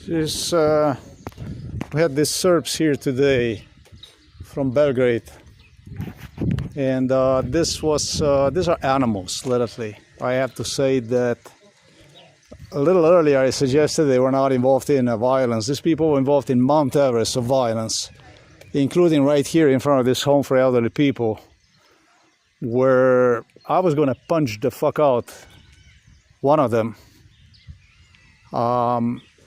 We had these Serbs here today from Belgrade, and these are animals, literally. I have to say that a little earlier I suggested they were not involved in violence. These people were involved in Mount Everest of violence, including right here in front of this home for elderly people, where I was going to punch the fuck out one of them.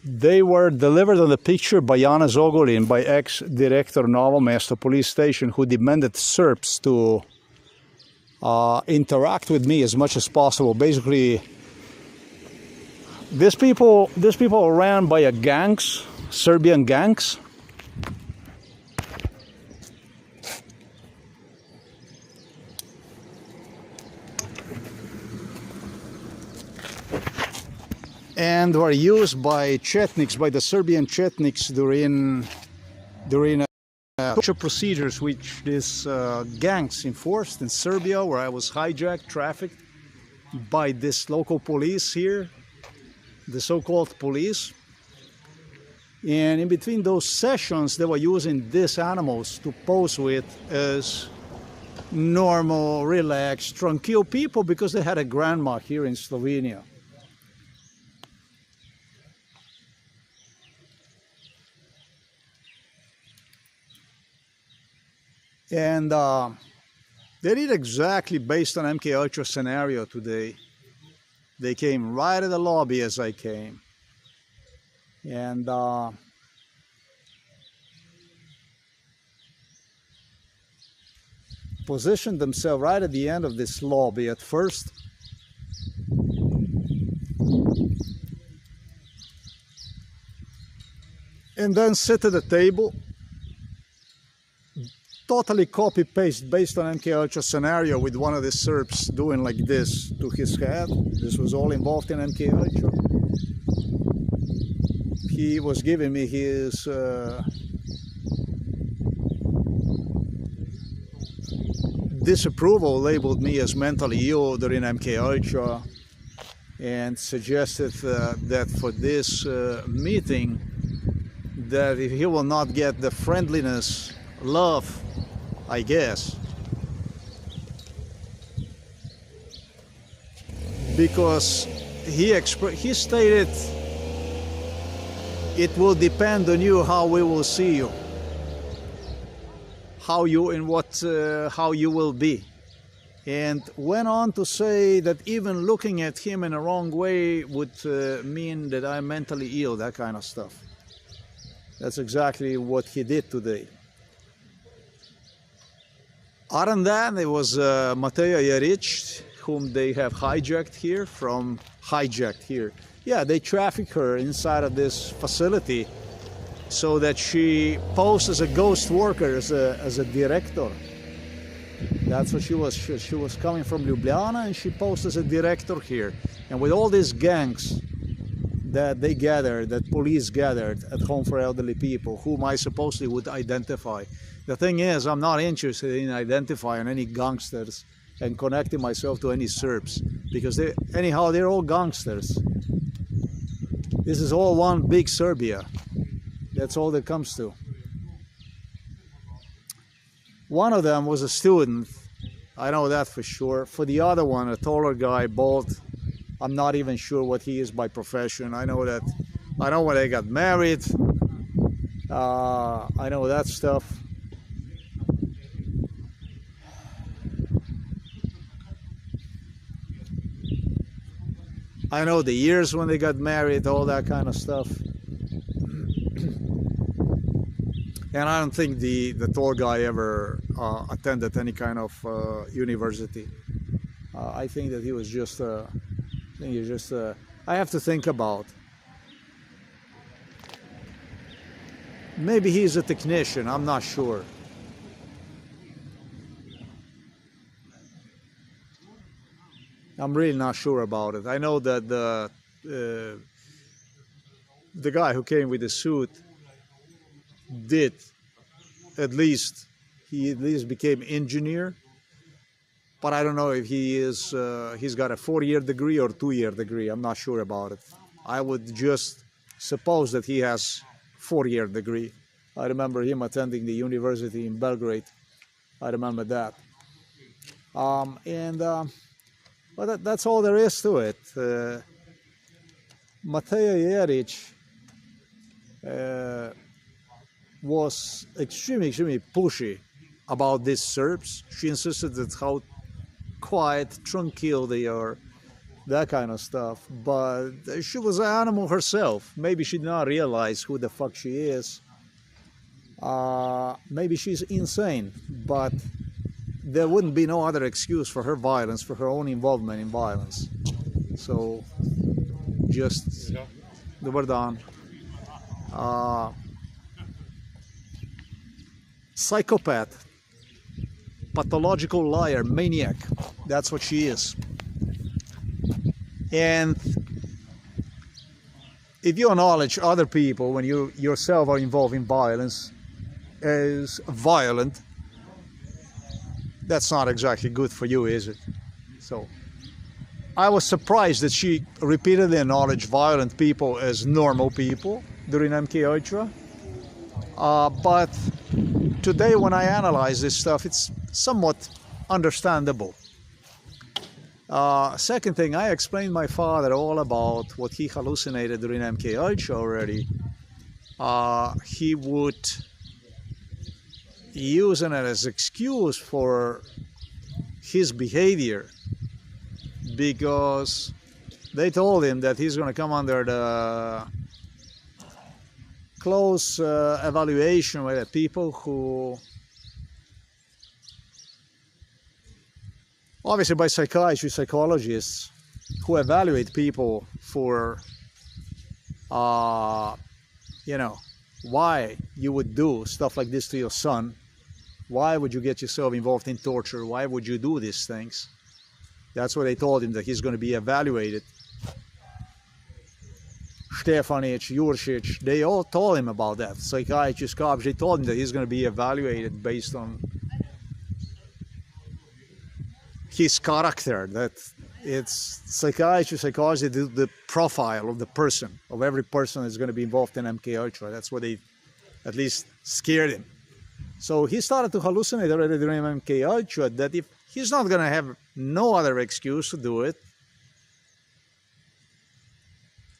They were delivered on the picture by Jana Zogolin, by ex-director Novo Mesto police station, who demanded Serbs to interact with me as much as possible. Basically, these people ran by gangs, Serbian gangs. And were used by Chetniks, by the Serbian Chetniks during torture procedures which these gangs enforced in Serbia, where I was hijacked, trafficked by this local police here, the so-called police. And in between those sessions, they were using these animals to pose with as normal, relaxed, tranquil people, because they had a grandma here in Slovenia. And they did exactly based on MK Ultra scenario today. They came right at the lobby as I came. And positioned themselves right at the end of this lobby at first. And then sit at the table. Totally copy-paste based on MK Ultra scenario, with one of the Serbs doing like this to his head. This was all involved in MK Ultra. He was giving me his disapproval, labeled me as mentally ill during MK Ultra, and suggested that for this meeting, that if he will not get the friendliness, love, I guess, because he stated, it will depend on you how we will see you, how you will be, and went on to say that even looking at him in a wrong way would mean that I'm mentally ill, that kind of stuff. That's exactly what he did today. Other than that, there was Mateja Jerič, whom they have hijacked here. Yeah, they traffic her inside of this facility so that she posed as a ghost worker, as a director. That's what she was. She was coming from Ljubljana, and she posed as a director here. And with all these gangs that they gathered, that police gathered at Home for Elderly People, whom I supposedly would identify. The thing is, I'm not interested in identifying any gangsters and connecting myself to any Serbs, because they're all gangsters. This is all one big Serbia. That's all that comes to. One of them was a student, I know that for sure. For the other one, a taller guy, bald, I'm not even sure what he is by profession. I know when they got married. I know that stuff. I know the years when they got married, all that kind of stuff. And I don't think the tall guy ever attended any kind of university. I think that he was just, I have to think about. Maybe he's a technician, I'm not sure. I'm really not sure about it. I know that the guy who came with the suit did he at least became engineer, but I don't know if he's got a 4-year degree or 2-year degree. I'm not sure about it. I would just suppose that he has 4-year degree. I remember him attending the university in Belgrade. I remember that. But that's all there is to it. Mateja Jerič was extremely pushy about these Serbs. She insisted that how quiet, tranquil they are, that kind of stuff. But she was an animal herself. Maybe she did not realize who the fuck she is. Maybe she's insane, but there wouldn't be no other excuse for her violence, for her own involvement in violence. So, just, dobar dan. Psychopath, pathological liar, maniac. That's what she is. And if you acknowledge other people when you yourself are involved in violence as violent, that's not exactly good for you, is it? So I was surprised that she repeatedly acknowledged violent people as normal people during MK Ultra. But today when I analyze this stuff, it's somewhat understandable. Second thing, I explained my father all about what he hallucinated during MK Ultra already. He would use it as excuse for his behavior because they told him that he's going to come under the close evaluation with the people who, obviously by psychologists who evaluate people for, you know, why you would do stuff like this to your son. Why would you get yourself involved in torture? Why would you do these things? That's what they told him, that he's going to be evaluated. Štefanič, Juršič, they all told him about that. Psychiatrists, cops, they told him that he's going to be evaluated based on his character, that it's psychiatry, psychology, the profile of the person, of every person that's going to be involved in MK Ultra. That's what they at least scared him. So he started to hallucinate already during MK Ultra that if he's not going to have no other excuse to do it,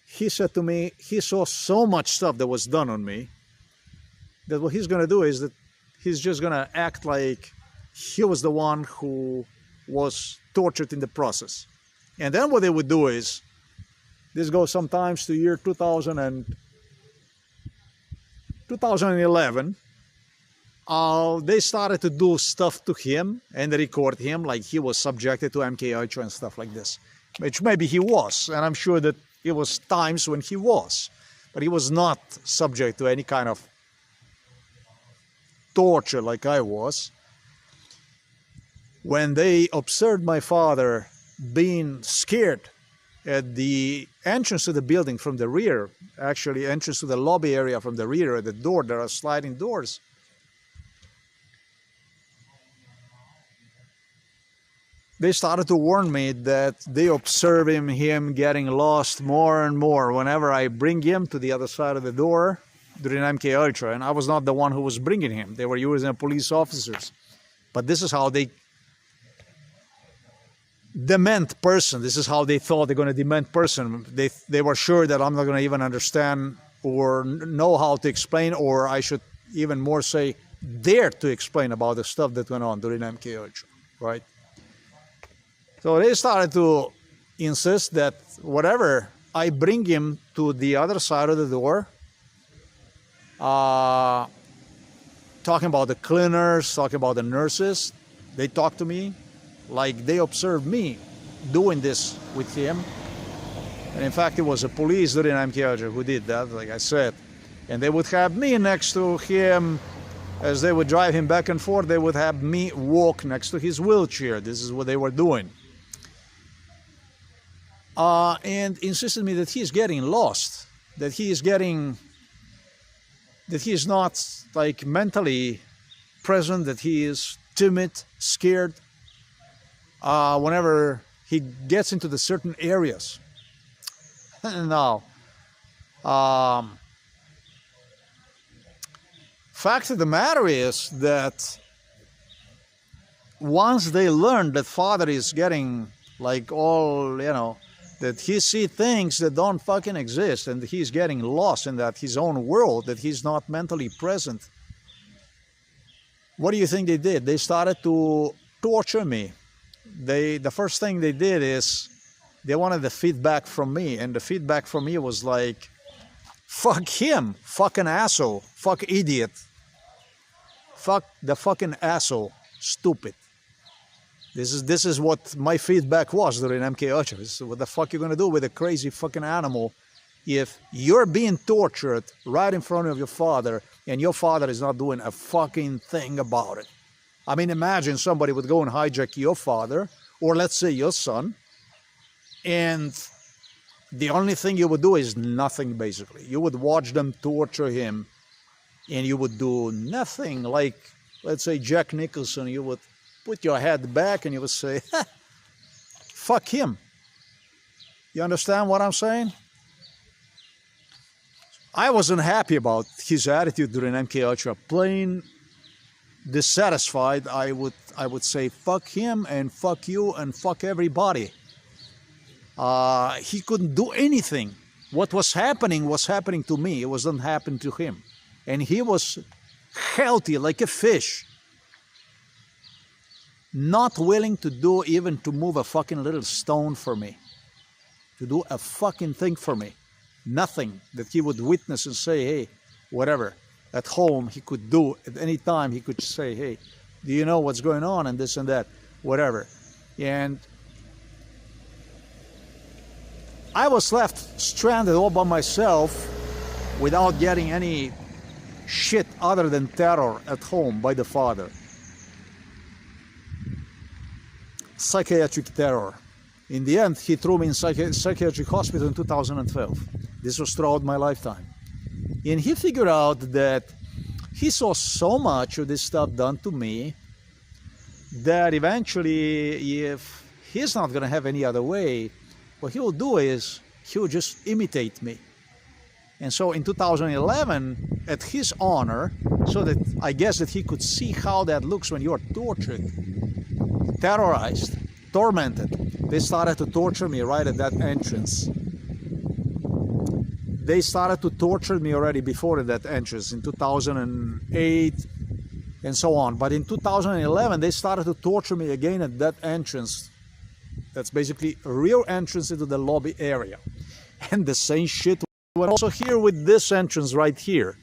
he said to me, he saw so much stuff that was done on me that what he's going to do is that he's just going to act like he was the one who was tortured in the process. And then what they would do is, this goes sometimes to year 2011, they started to do stuff to him and record him like he was subjected to MK Ultra and stuff like this, which maybe he was, and I'm sure that it was times when he was, but he was not subject to any kind of torture like I was. When they observed my father being scared at the entrance to the building from the rear, actually entrance to the lobby area from the rear, at the door, there are sliding doors. They started to warn me that they observe him getting lost more and more whenever I bring him to the other side of the door during MK Ultra. And I was not the one who was bringing him. They were using police officers. But this is how they dement person. This is how they thought they're going to dement person. They were sure that I'm not going to even understand or know how to explain, or I should even more say, dare to explain about the stuff that went on during MK Ultra, right? So they started to insist that whatever I bring him to the other side of the door, talking about the cleaners, talking about the nurses, they talk to me like they observed me doing this with him. And in fact, it was a police during MK Ultra who did that, like I said. And they would have me next to him. As they would drive him back and forth, they would have me walk next to his wheelchair. This is what they were doing. And insisted me that he's getting lost, that he is not like mentally present, that he is timid, scared, whenever he gets into the certain areas. Now, Fact of the matter is that once they learn that father is getting like all, that he see things that don't fucking exist, and he's getting lost in that his own world, that he's not mentally present, what do you think they did? They started to torture me. The first thing they did is they wanted the feedback from me, and the feedback from me was like, fuck him, fucking asshole, fuck idiot, fuck the fucking asshole, stupid. This is what my feedback was during MK Ultra. What the fuck you gonna do with a crazy fucking animal if you're being tortured right in front of your father and your father is not doing a fucking thing about it? I mean, imagine somebody would go and hijack your father, or let's say your son, and the only thing you would do is nothing, basically. You would watch them torture him, and you would do nothing. Like, let's say Jack Nicholson, you would put your head back and you would say, fuck him. You understand what I'm saying? I wasn't happy about his attitude during MK Ultra. Plain dissatisfied. I would say fuck him and fuck you and fuck everybody. He couldn't do anything. What was happening to me. It wasn't happening to him. And he was healthy like a fish. Not willing to do, even to move a fucking little stone for me. To do a fucking thing for me. Nothing that he would witness and say, hey, whatever. At home, he could do, at any time, he could say, hey, do you know what's going on, and this and that, whatever. And I was left stranded all by myself without getting any shit other than terror at home by the father. Psychiatric terror. In the end, he threw me in psychiatric hospital in 2012. This was throughout my lifetime. And he figured out that he saw so much of this stuff done to me that eventually, if he's not going to have any other way, what he will do is he will just imitate me. And so in 2011, at his honor, so that I guess that he could see how that looks when you are tortured, terrorized, tormented, they started to torture me right at that entrance. They started to torture me already before that entrance in 2008 and so on. But in 2011, they started to torture me again at that entrance. That's basically a real entrance into the lobby area. And the same shit went also here with this entrance right here,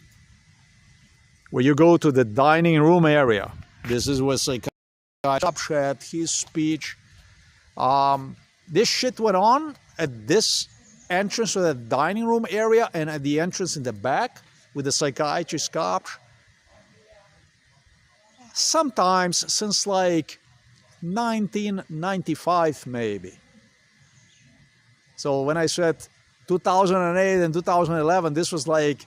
where you go to the dining room area. This is where psychiatrist had his speech. This shit went on at this entrance to the dining room area and at the entrance in the back with the psychiatrist cops. Sometimes since like 1995 maybe. So when I said 2008 and 2011, this was like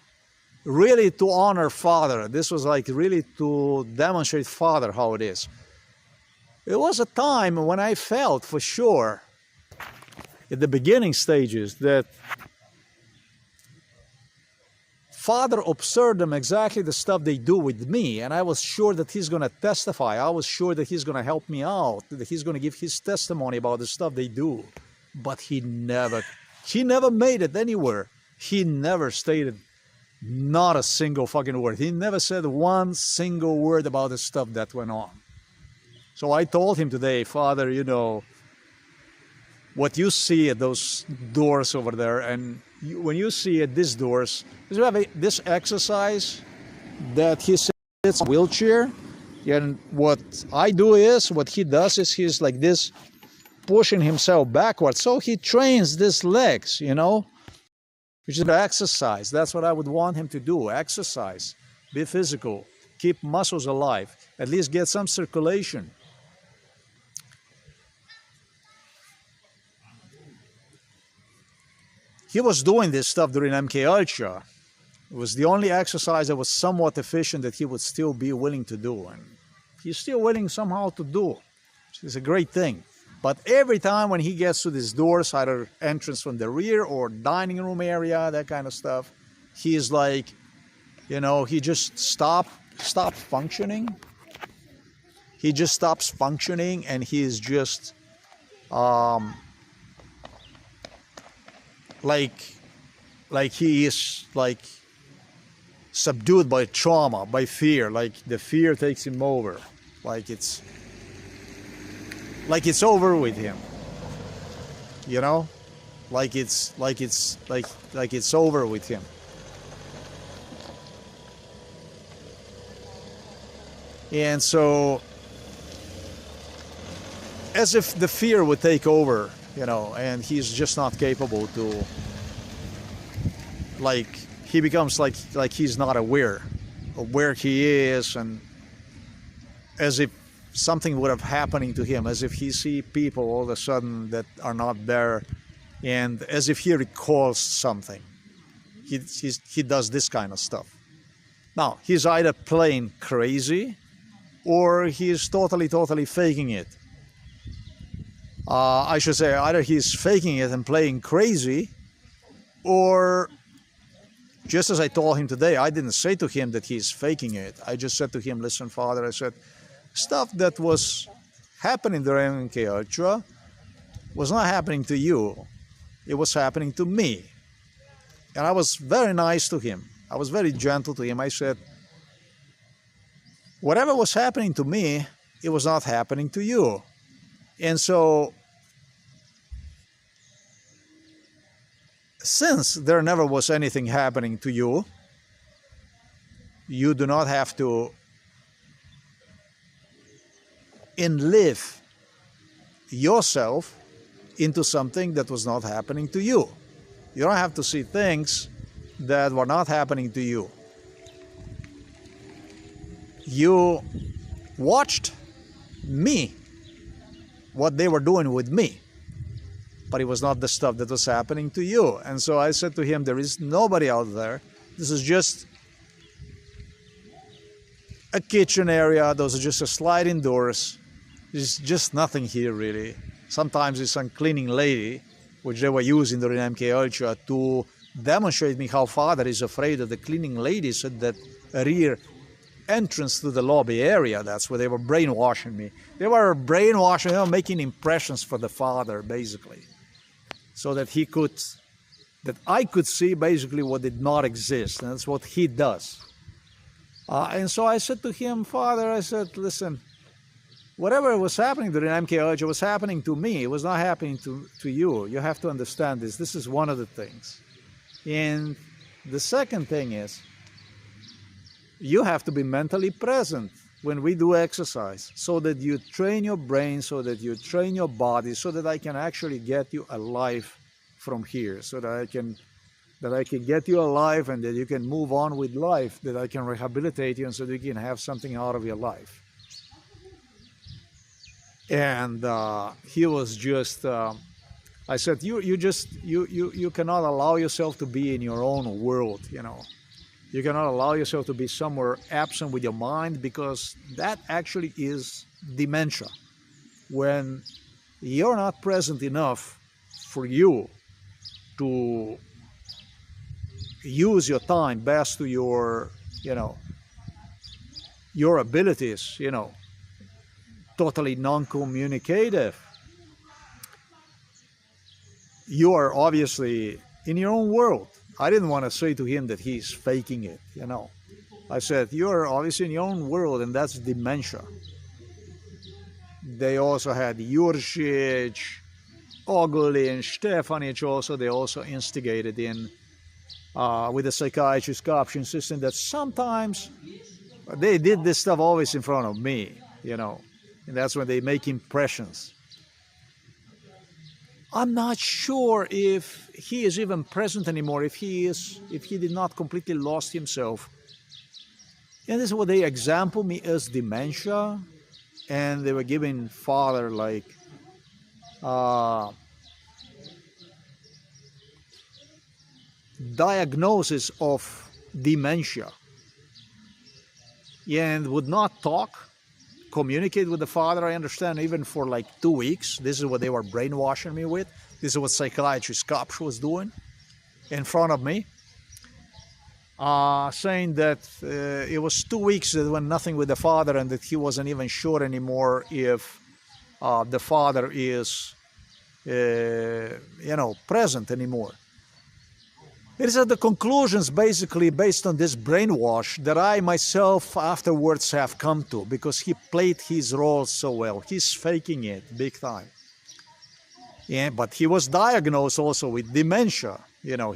really to honor father. This was like really to demonstrate father how it is. It was a time when I felt for sure at the beginning stages that father observed them exactly the stuff they do with me, and I was sure that he's going to testify. I was sure that he's going to help me out, that he's going to give his testimony about the stuff they do. But he never made it anywhere. He never stated not a single fucking word. He never said one single word about the stuff that went on. So I told him today, Father, you know, what you see at those doors over there, and when you see at these doors, you have this exercise that he sits in a wheelchair, and what I do is, what he does is he's like this, pushing himself backwards. So he trains these legs, you know, which is exercise. That's what I would want him to do, exercise, be physical, keep muscles alive, at least get some circulation. He was doing this stuff during MK Ultra. It was the only exercise that was somewhat efficient that he would still be willing to do. And he's still willing somehow to do, which is a great thing. But every time when he gets to these doors, either entrance from the rear or dining room area, that kind of stuff, he's like, you know, he just stops functioning. He just stops functioning, and he's just like he is like subdued by trauma, by fear. Like the fear takes him over. Like it's over with him. You know, like it's over with him. And so, as if the fear would take over, you know, and he's just not capable to, like, he becomes like he's not aware of where he is, and as if something would have happening to him, as if he see people all of a sudden that are not there, and as if he recalls something. He does this kind of stuff. Now, he's either playing crazy, or he's totally faking it. I should say, either he's faking it and playing crazy, or just as I told him today, I didn't say to him that he's faking it. I just said to him, listen, Father, I said, stuff that was happening during MK Ultra was not happening to you. It was happening to me. And I was very nice to him. I was very gentle to him. I said, whatever was happening to me, it was not happening to you. And so, since there never was anything happening to you, you do not have to enlive yourself into something that was not happening to you. You don't have to see things that were not happening to you. You watched me, what they were doing with me, but it was not the stuff that was happening to you. And so I said to him, there is nobody out there. This is just a kitchen area. Those are just a sliding doors. There's just nothing here really. Sometimes it's some cleaning lady, which they were using during MK Ultra to demonstrate me how Father is afraid of the cleaning ladies at that rear entrance to the lobby area. That's where they were brainwashing me. They were brainwashing, they were making impressions for the Father, basically, so that I could see basically what did not exist, and that's what he does. And so I said to him, Father, I said, listen, whatever was happening during MK Ultra was happening to me. It was not happening to you. You have to understand this. This is one of the things. And the second thing is, you have to be mentally present when we do exercise, so that you train your brain, so that you train your body, so that I can actually get you alive from here, so that I can get you alive, and that you can move on with life, that I can rehabilitate you, and so that you can have something out of your life. And he was just, I said, you cannot allow yourself to be in your own world, you know. You cannot allow yourself to be somewhere absent with your mind, because that actually is dementia. When you're not present enough for you to use your time best to your, you know, your abilities, you know, totally non-communicative, you are obviously in your own world. I didn't want to say to him that he's faking it, you know. I said, you're obviously in your own world, and that's dementia. They also had Juršič, Andrej Štefanič also, they also instigated in, with the psychiatrist corruption system, that sometimes they did this stuff always in front of me, you know. And that's when they make impressions. I'm not sure if he is even present anymore, if he did not completely lost himself. And this is what they example me as dementia, and they were giving Father like diagnosis of dementia, and would not talk, communicate with the father, I understand, even for like 2 weeks. This is what they were brainwashing me with. This is what psychiatrist Kopsh was doing in front of me. Saying that it was 2 weeks that went nothing with the father, and that he wasn't even sure anymore if the father is, present anymore. It is at the conclusions basically based on this brainwash that I myself afterwards have come to, because he played his role so well. He's faking it big time. Yeah, but he was diagnosed also with dementia.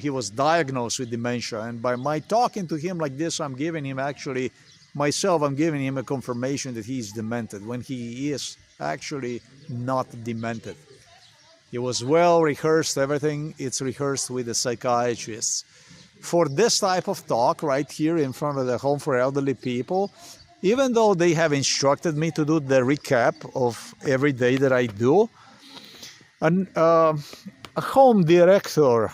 He was diagnosed with dementia, and by my talking to him like this, I'm giving him I'm giving him a confirmation that he's demented, when he is actually not demented. It was well rehearsed, everything, it's rehearsed with the psychiatrists. For this type of talk right here in front of the Home for Elderly People, even though they have instructed me to do the recap of every day that I do, and a home director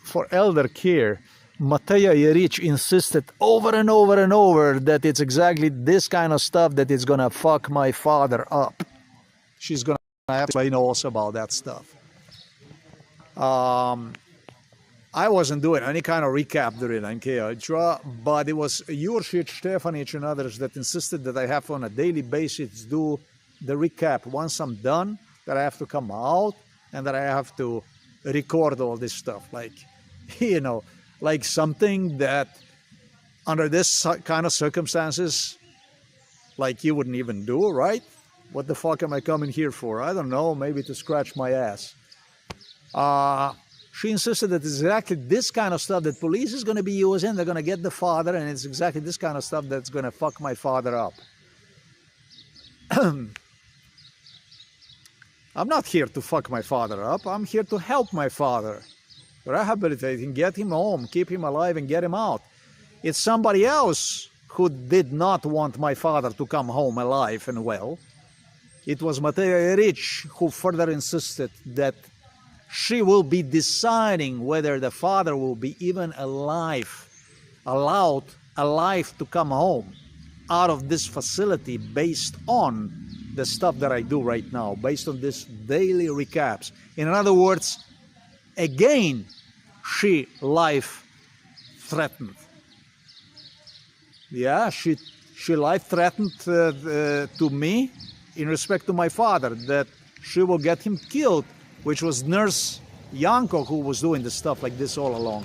for elder care, Mateja Jerič, insisted over and over and over that it's exactly this kind of stuff that is gonna fuck my father up. She's gonna have to explain also about that stuff. I wasn't doing any kind of recap during Andrej Štefanič, but it was Juršič, Štefanič, and others that insisted that I have on a daily basis do the recap. Once I'm done, that I have to come out and that I have to record all this stuff, like something that under this kind of circumstances, like you wouldn't even do, right? What the fuck am I coming here for? I don't know, maybe to scratch my ass. She insisted that it's exactly this kind of stuff that police is going to be using. They're going to get the father, and it's exactly this kind of stuff that's going to fuck my father up. I'm not here to fuck my father up. I'm here to help my father. Rehabilitate him, get him home, keep him alive, and get him out. It's somebody else who did not want my father to come home alive and well. It was Mateja Jerič who further insisted that she will be deciding whether the father will be even allowed alive to come home out of this facility based on the stuff that I do right now, based on this daily recaps. In other words, again, she life threatened. Yeah, she life threatened to me in respect to my father, that she will get him killed, which was Nurse Yanko who was doing the stuff like this all along.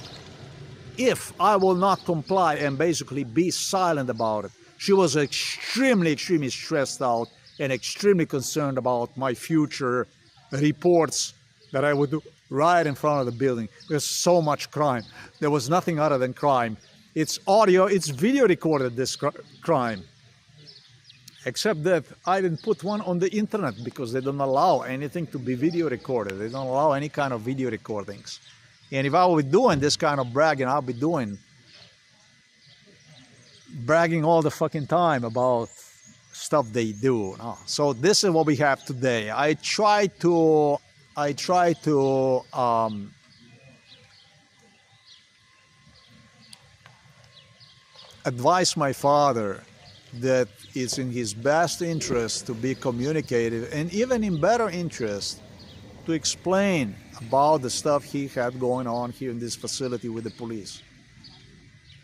If I will not comply and basically be silent about it. She was extremely stressed out and extremely concerned about my future reports that I would do right in front of the building. There's so much crime. There was nothing other than crime. It's audio, it's video recorded, this crime. Except that I didn't put one on the internet because they don't allow anything to be video recorded. They don't allow any kind of video recordings. And if I were doing this kind of bragging, I'll be bragging all the fucking time about stuff they do. So this is what we have today. I try to advise my father that it's in his best interest to be communicative, and even in better interest to explain about the stuff he had going on here in this facility with the police.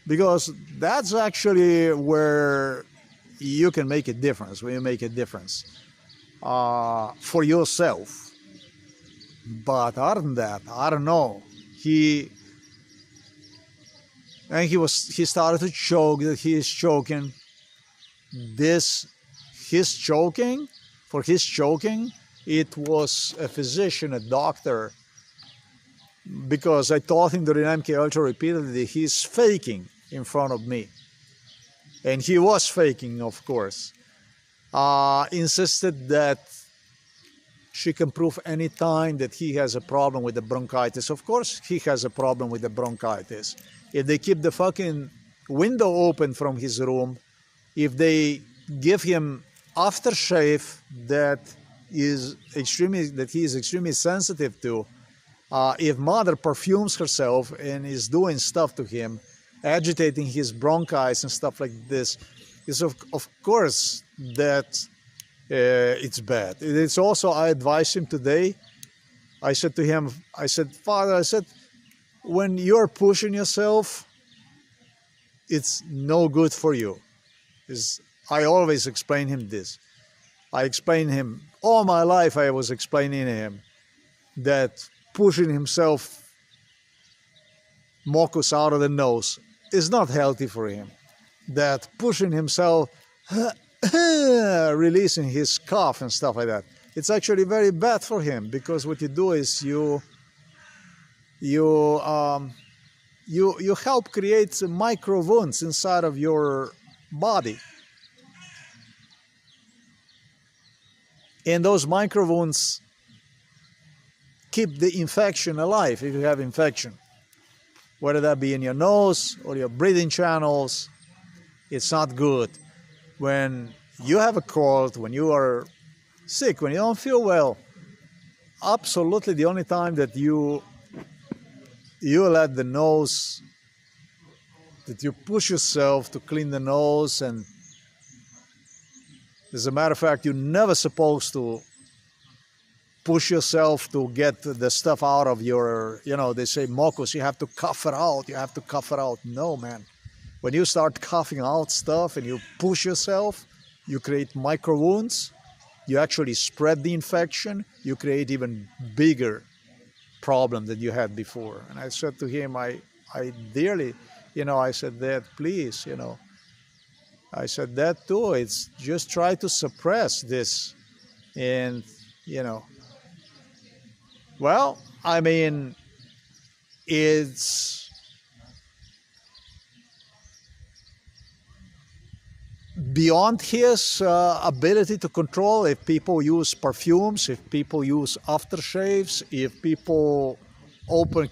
Because that's actually where you can make a difference, when you make a difference for yourself. But other than that, I don't know. He started to choke, that he is choking. For his choking, it was a physician, a doctor, because I told him during MK Ultra repeatedly he's faking in front of me. And he was faking, of course. Insisted that she can prove any time that he has a problem with the bronchitis. Of course he has a problem with the bronchitis. If they keep the fucking window open from his room, if they give him aftershave that he is extremely sensitive to, if mother perfumes herself and is doing stuff to him, agitating his bronchitis and stuff like this, is of course that it's bad. It's also, I advised him today. I said to him, I said, Father, I said, when you're pushing yourself, it's no good for you. I always explain him this. I explain him, all my life I was explaining to him that pushing himself mucus out of the nose is not healthy for him. That pushing himself, releasing his cough and stuff like that, it's actually very bad for him, because what you do is you help create micro wounds inside of your body. And those micro wounds keep the infection alive if you have infection. Whether that be in your nose or your breathing channels, it's not good. When you have a cold, when you are sick, when you don't feel well, absolutely the only time that you let the nose, that you push yourself to clean the nose, and as a matter of fact, you're never supposed to push yourself to get the stuff out of your, they say mucus, you have to cough it out, you have to cough it out. No, man. When you start coughing out stuff and you push yourself, you create micro wounds, you actually spread the infection, you create even bigger problem than you had before. And I said to him, I dearly, I said, Dad, please, I said that too. It's just try to suppress this. And, well, I mean, it's beyond his ability to control. If people use perfumes, if people use aftershaves, if people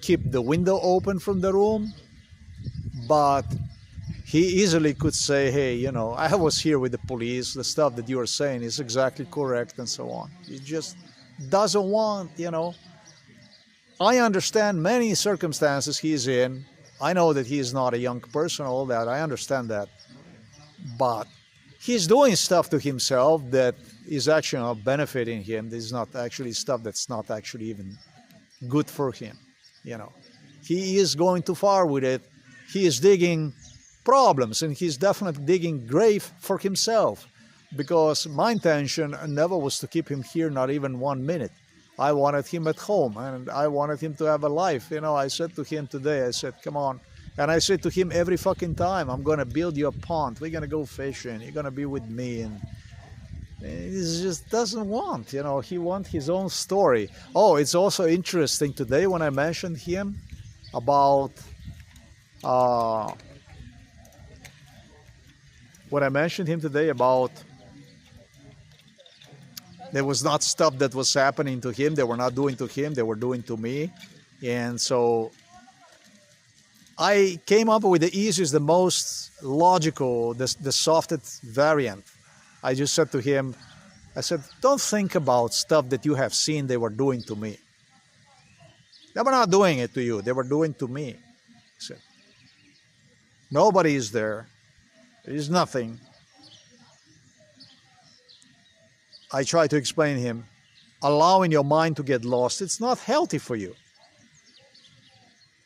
keep the window open from the room, but he easily could say, hey, I was here with the police, the stuff that you are saying is exactly correct, and so on. He just doesn't want, I understand many circumstances he's in. I know that he is not a young person, all that, I understand that. But he's doing stuff to himself that is actually not benefiting him. This is not actually stuff that's not actually even good for him, He is going too far with it. He is digging problems, and he's definitely digging grave for himself, because my intention never was to keep him here, not even 1 minute. I wanted him at home, and I wanted him to have a life. I said to him today, I said, come on. And I said to him every fucking time, I'm going to build you a pond. We're going to go fishing. You're going to be with me. And he just doesn't want, he wants his own story. Oh, it's also interesting today when I mentioned him about there was not stuff that was happening to him, they were not doing to him, they were doing to me. And so I came up with the easiest, the most logical, the softest variant. I just said to him, I said, don't think about stuff that you have seen they were doing to me. They were not doing it to you, they were doing to me. I said, nobody is there. There is nothing. I try to explain to him, allowing your mind to get lost, it's not healthy for you.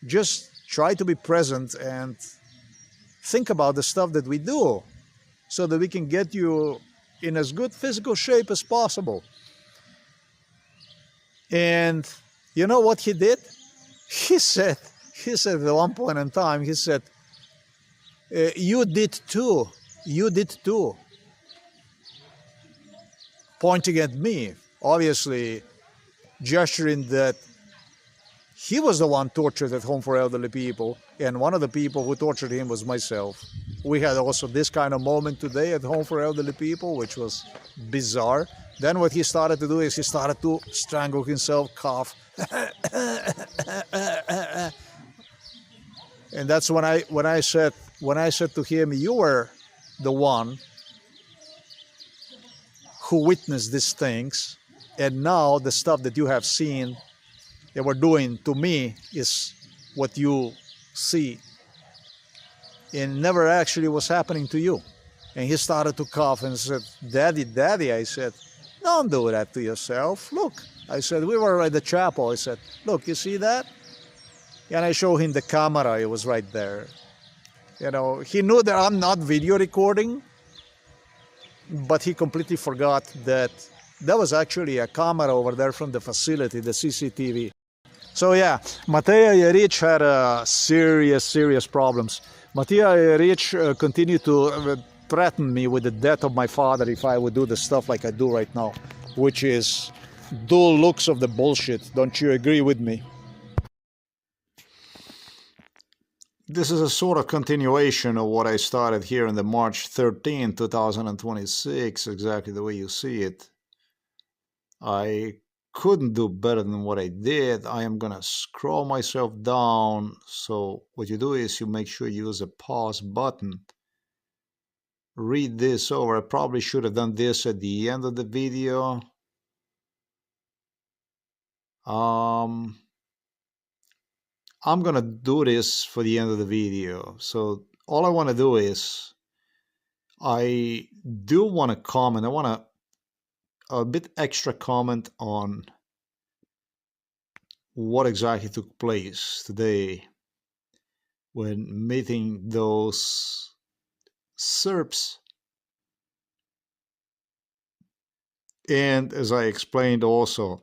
Just try to be present and think about the stuff that we do so that we can get you in as good physical shape as possible. And you know what he did? He said at one point in time, he said, you did too. Pointing at me, obviously gesturing that he was the one tortured at home for elderly people, and one of the people who tortured him was myself. We had also this kind of moment today at home for elderly people, which was bizarre. Then what he started to do is he started to strangle himself, cough. And that's when I said to him, you were the one who witnessed these things, and now the stuff that you have seen they were doing to me is what you see, and never actually was happening to you. And he started to cough and said, "Daddy, Daddy." I said, "Don't do that to yourself. Look." I said, "We were at the chapel." I said, "Look, you see that?" And I showed him the camera. It was right there. You know, he knew that I'm not video recording, but he completely forgot that that was actually a camera over there from the facility, the CCTV. So yeah, Mateja Jerič had serious problems. Mateja Jerič continued to threaten me with the death of my father if I would do the stuff like I do right now, which is dual looks of the bullshit. Don't you agree with me? This is a sort of continuation of what I started here on the March 13, 2026, exactly the way you see it. I couldn't do better than what I did. I am gonna scroll myself down. So what you do is you make sure you use a pause button. Read this over. I probably should have done this at the end of the video. I'm gonna do this for the end of the video. So all I want to do is I do want to comment. I want a bit extra comment on what exactly took place today when meeting those Serbs. And as I explained also,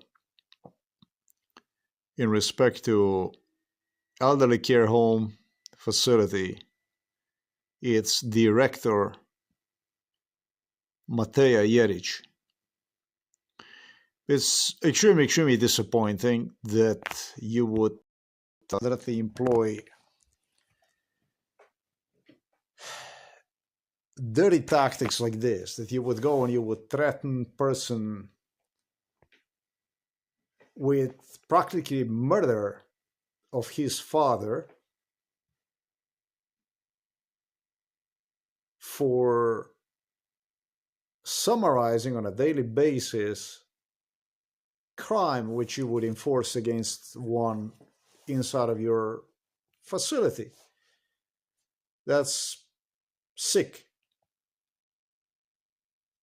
in respect to elderly care home facility, its director, Mateja Jerič. It's extremely disappointing that you would directly employ dirty tactics like this, that you would go and you would threaten person with practically murder of his father for summarizing on a daily basis crime which you would enforce against one inside of your facility. That's sick.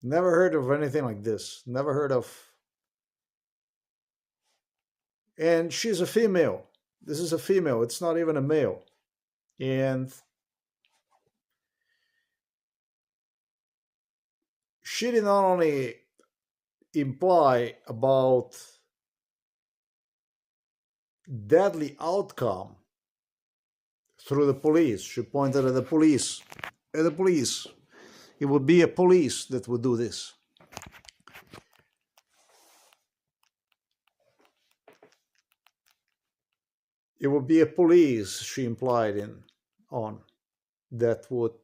Never heard of anything like this. Never heard of. And she's a female. This is a female. It's not even a male. And she did not only imply about deadly outcome through the police. She pointed at the police. At the police. It would be a police that would do this. It would be a police, she implied on, that would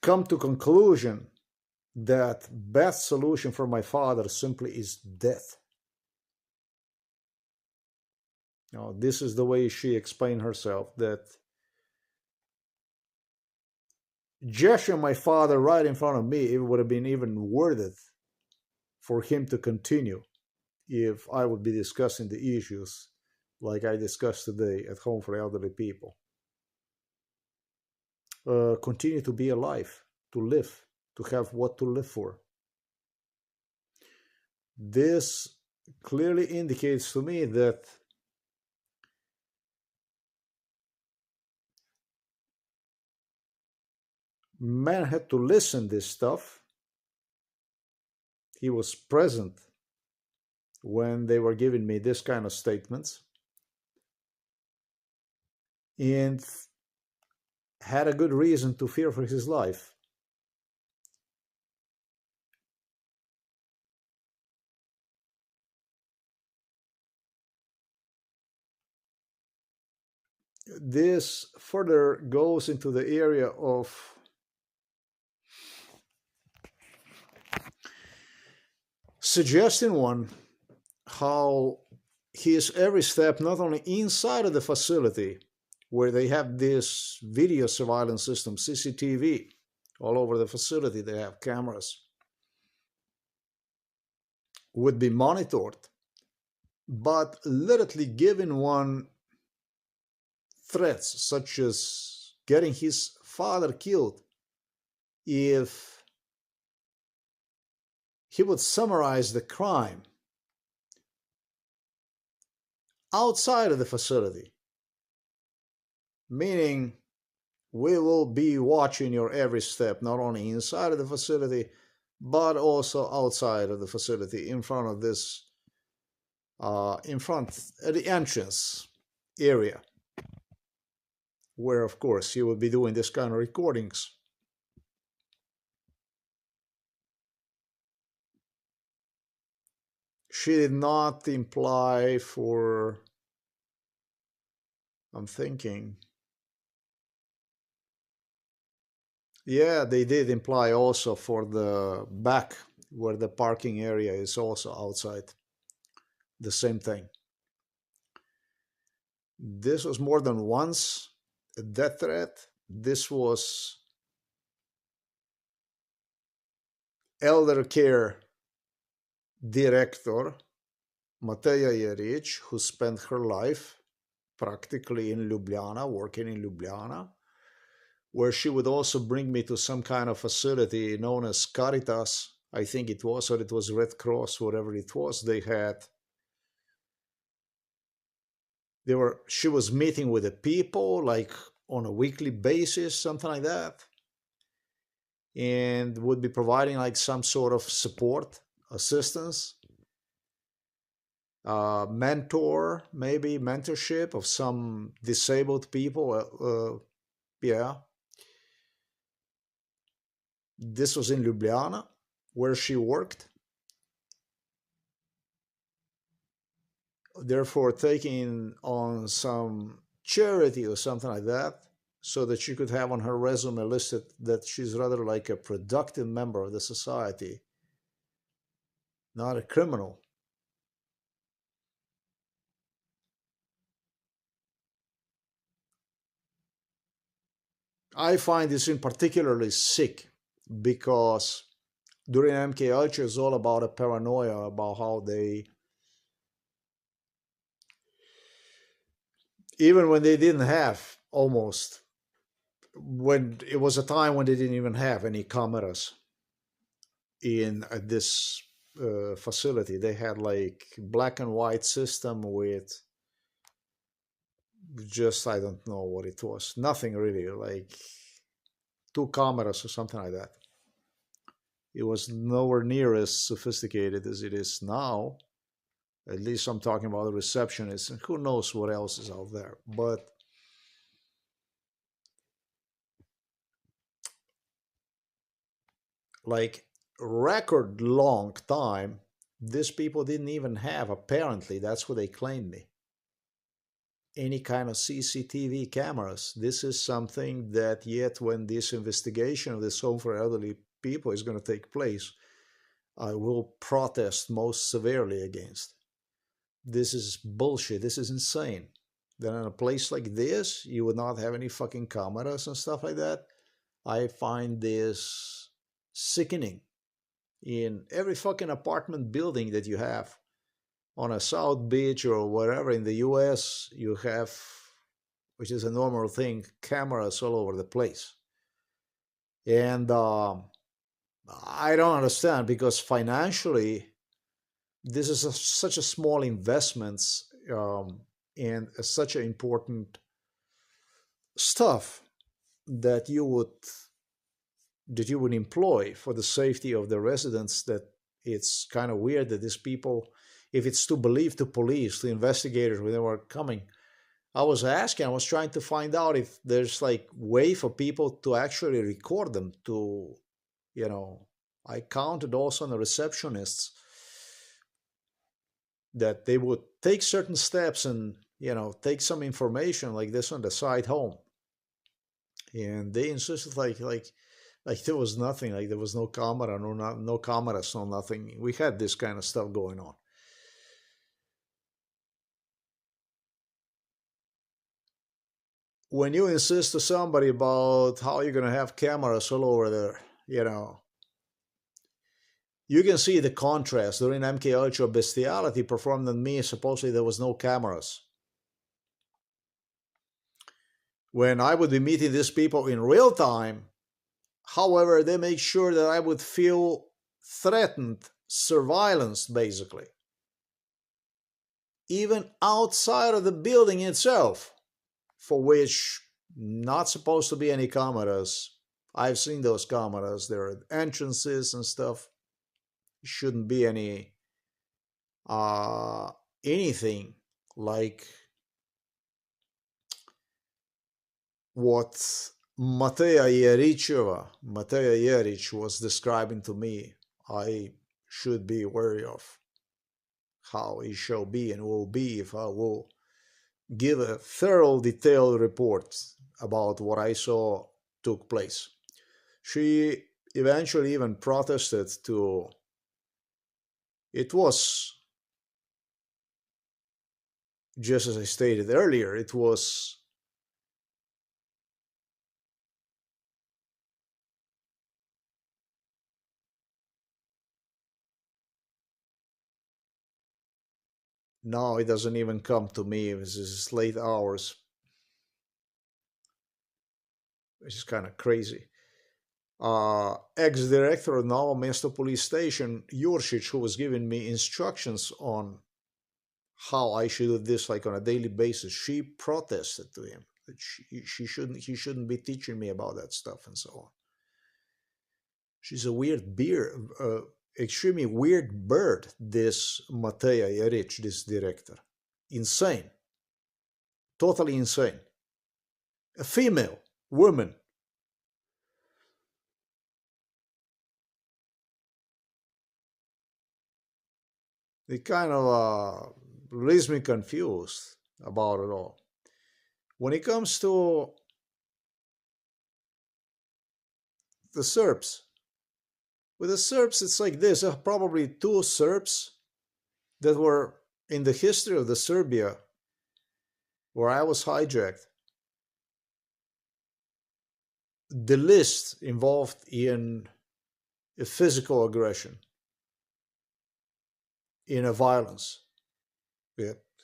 come to conclusion that best solution for my father simply is death. Now, this is the way she explained herself, that gesturing my father right in front of me, it would have been even worth it for him to continue if I would be discussing the issues like I discussed today at Home for Elderly People. Continue to be alive, to live, to have what to live for. This clearly indicates to me that man had to listen this stuff. He was present when they were giving me this kind of statements and had a good reason to fear for his life. This further goes into the area of suggesting one how his every step, not only inside of the facility where they have this video surveillance system, CCTV, all over the facility, they have cameras, would be monitored, but literally giving one threats, such as getting his father killed, if he would summarize the crime outside of the facility, meaning we will be watching your every step, not only inside of the facility, but also outside of the facility, in front of this, in front at the entrance area, where, of course, he would be doing this kind of recordings. She did not imply for, I'm thinking, yeah, they did imply also for the back, where the parking area is also outside. The same thing. This was more than once a death threat. This was elder care director Mateja Jerič, who spent her life practically in Ljubljana, working in Ljubljana, where she would also bring me to some kind of facility known as Caritas, I think it was, or it was Red Cross, whatever it was. She was meeting with the people like on a weekly basis, something like that, and would be providing like some sort of support, assistance, mentorship of some disabled people. Yeah. This was in Ljubljana, where she worked. Therefore, taking on some charity or something like that, so that she could have on her resume listed that she's rather like a productive member of the society, not a criminal. I find this in particularly sick because during MK Ultra it's all about a paranoia about how they, even when they didn't have, almost, when it was a time when they didn't even have any cameras in this facility. They had like black and white system with just, I don't know what it was, nothing really, like 2 cameras or something like that. It was nowhere near as sophisticated as it is now. At least I'm talking about the receptionists, and who knows what else is out there. But like record long time, these people didn't even have, apparently, that's what they claimed me, any kind of CCTV cameras. This is something that yet when this investigation of this home for elderly people is going to take place, I will protest most severely against. This is bullshit. This is insane. That in a place like this, you would not have any fucking cameras and stuff like that. I find this sickening. In every fucking apartment building that you have on a South Beach or wherever in the US, you have, which is a normal thing, cameras all over the place. And I don't understand, because financially, this is such a small investment and such an important stuff that you would employ for the safety of the residents, that it's kind of weird that these people, if it's to believe to police, to investigators when they were coming, I was trying to find out if there's like way for people to actually record them, to, you know, I counted also on the receptionists that they would take certain steps and, you know, take some information like this on the side home. And they insisted like there was nothing, like there was no camera, no cameras, no nothing. We had this kind of stuff going on. When you insist to somebody about how you're going to have cameras all over there, you know, you can see the contrast. During MK Ultra Bestiality performed on me, supposedly there was no cameras. when I would be meeting these people in real time. However, they make sure that I would feel threatened, surveillanced, basically. Even outside of the building itself, for which not supposed to be any cameras. I've seen those cameras. There are entrances and stuff. Shouldn't be any anything like what Mateja Jerič was describing to me. I should be wary of how it shall be and will be if I will give a thorough, detailed report about what I saw took place. She eventually even protested to, it was, just as I stated earlier, it was no, it doesn't even come to me. This is late hours, which is kind of crazy. Ex-director of Novo Mesto Police Station, Juršič, who was giving me instructions on how I should do this like on a daily basis, she protested to him that he shouldn't be teaching me about that stuff and so on. She's a weird extremely weird bird, this Mateja Jerič, this director. Insane. Totally insane. A female, woman. It kind of leaves me confused about it all. When it comes to the Serbs, with the Serbs, it's like this. There are probably two Serbs that were in the history of the Serbia where I was hijacked. The list involved in a physical aggression, in a violence.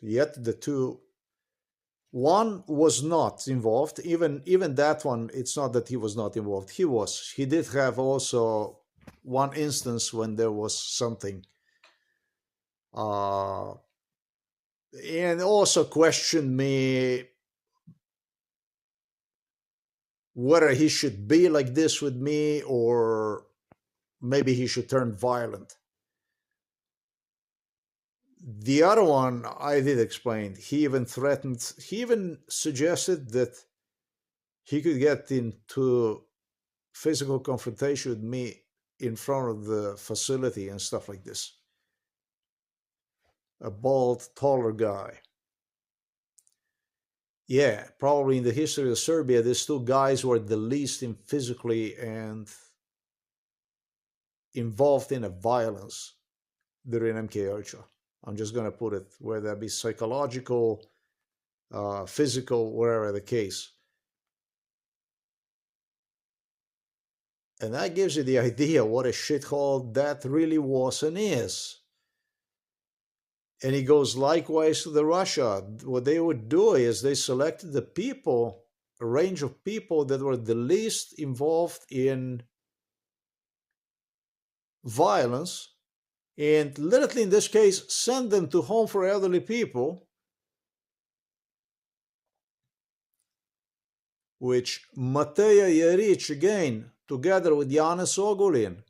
Yet the two, one was not involved. Even that one, it's not that he was not involved. He was. He did have also one instance when there was something, and also questioned me whether he should be like this with me or maybe he should turn violent. The other one, I did explain. He even threatened, he even suggested that he could get into physical confrontation with me in front of the facility and stuff like this. A bald, taller guy. Yeah, probably in the history of Serbia, these two guys were the least in physically and involved in a violence during MK Ultra. I'm just going to put it, whether that be psychological, physical, whatever the case. And that gives you the idea what a shithole that really was and is. And it goes likewise to the Russia. What they would do is they selected the people, a range of people that were the least involved in violence, and literally in this case, send them to home for elderly people, which Mateja Jerič, again, together with Janez Ogulin,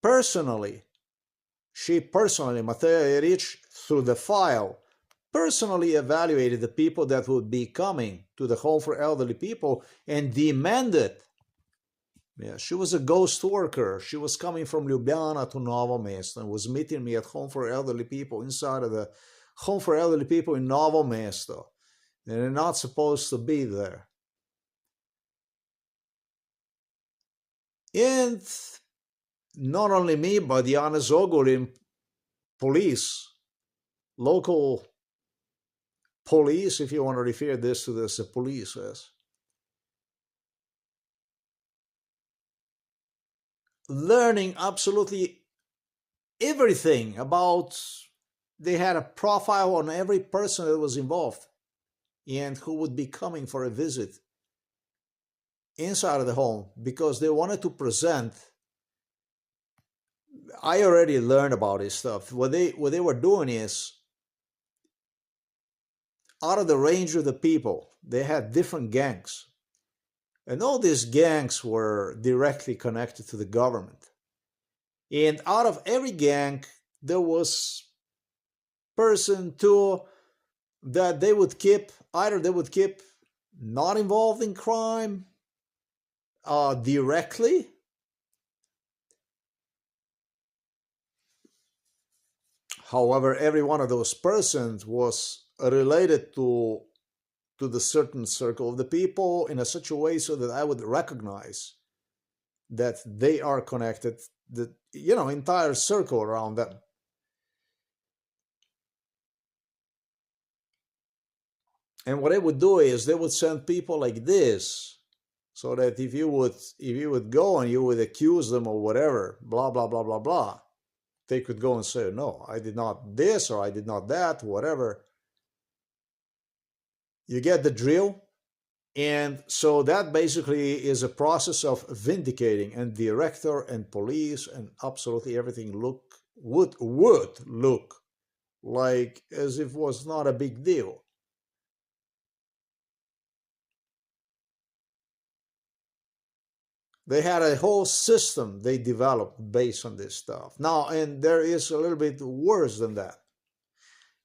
Mateja Jerič, through the file, personally evaluated the people that would be coming to the home for elderly people and demanded. Yeah, she was a ghost worker. She was coming from Ljubljana to Novo Mesto and was meeting me at home for elderly people inside of the home for elderly people in Novo Mesto. And they're not supposed to be there. And not only me, but Janez Ogulin, police, local police, if you want to refer this to this, the police, yes. Learning absolutely everything about, they had a profile on every person that was involved and who would be coming for a visit inside of the home because they wanted to present. I already learned about this stuff. What they were doing is, out of the range of the people, they had different gangs. And all these gangs were directly connected to the government. And out of every gang, there was person, two, that they would keep, either they would keep not involved in crime directly, however, every one of those persons was related to the certain circle of the people in a such a way so that I would recognize that they are connected, the entire circle around them. And what they would do is they would send people like this, so that if you would go and you would accuse them or whatever, blah blah blah blah blah, they could go and say, no, I did not this or I did not that, whatever. You get the drill. And so that basically is a process of vindicating, and director and police and absolutely everything would look like as if it was not a big deal. They had a whole system they developed based on this stuff. Now, and there is a little bit worse than that.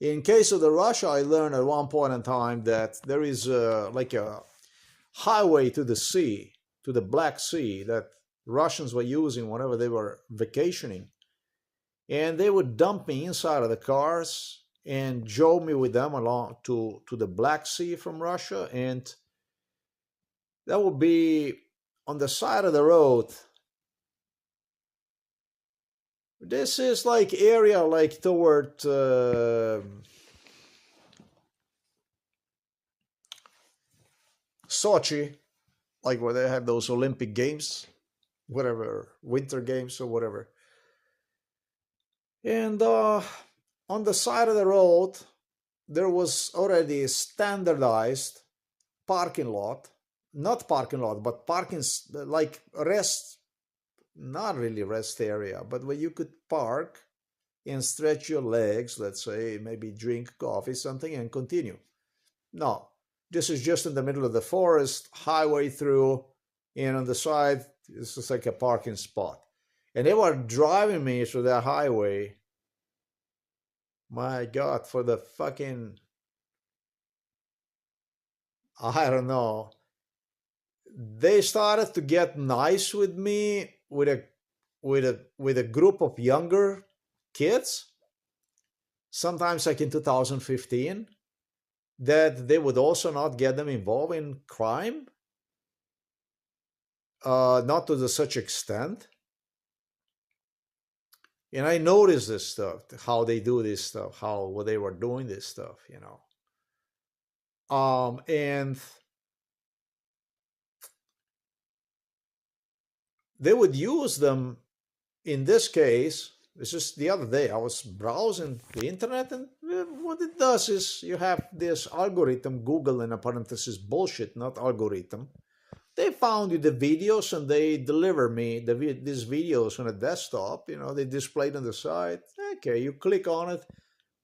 In case of the Russia, I learned at one point in time that there is like a highway to the sea, to the Black Sea, that Russians were using whenever they were vacationing. And they would dump me inside of the cars and drove me with them along to the Black Sea from Russia. And that would be on the side of the road. This is like area like toward Sochi, like where they have those Olympic Games, whatever, Winter Games or whatever. And on the side of the road, there was already a standardized parking lot. Not parking lot, but parking, like rest, not really rest area, but where you could park and stretch your legs, let's say, maybe drink coffee, something, and continue. No, this is just in the middle of the forest, highway through, and on the side, this is like a parking spot. And they were driving me through that highway. My God, for the fucking, I don't know. They started to get nice with me with a group of younger kids, sometimes like in 2015, that they would also not get them involved in crime, not to such extent. And I noticed this stuff, how they do this stuff, what they were doing this stuff, and they would use them. In this case, this is the other day, I was browsing the internet, and what it does is you have this algorithm, Google in a parenthesis, bullshit, not algorithm. They found you the videos and they deliver me these videos on a desktop, they displayed on the side. Okay, you click on it,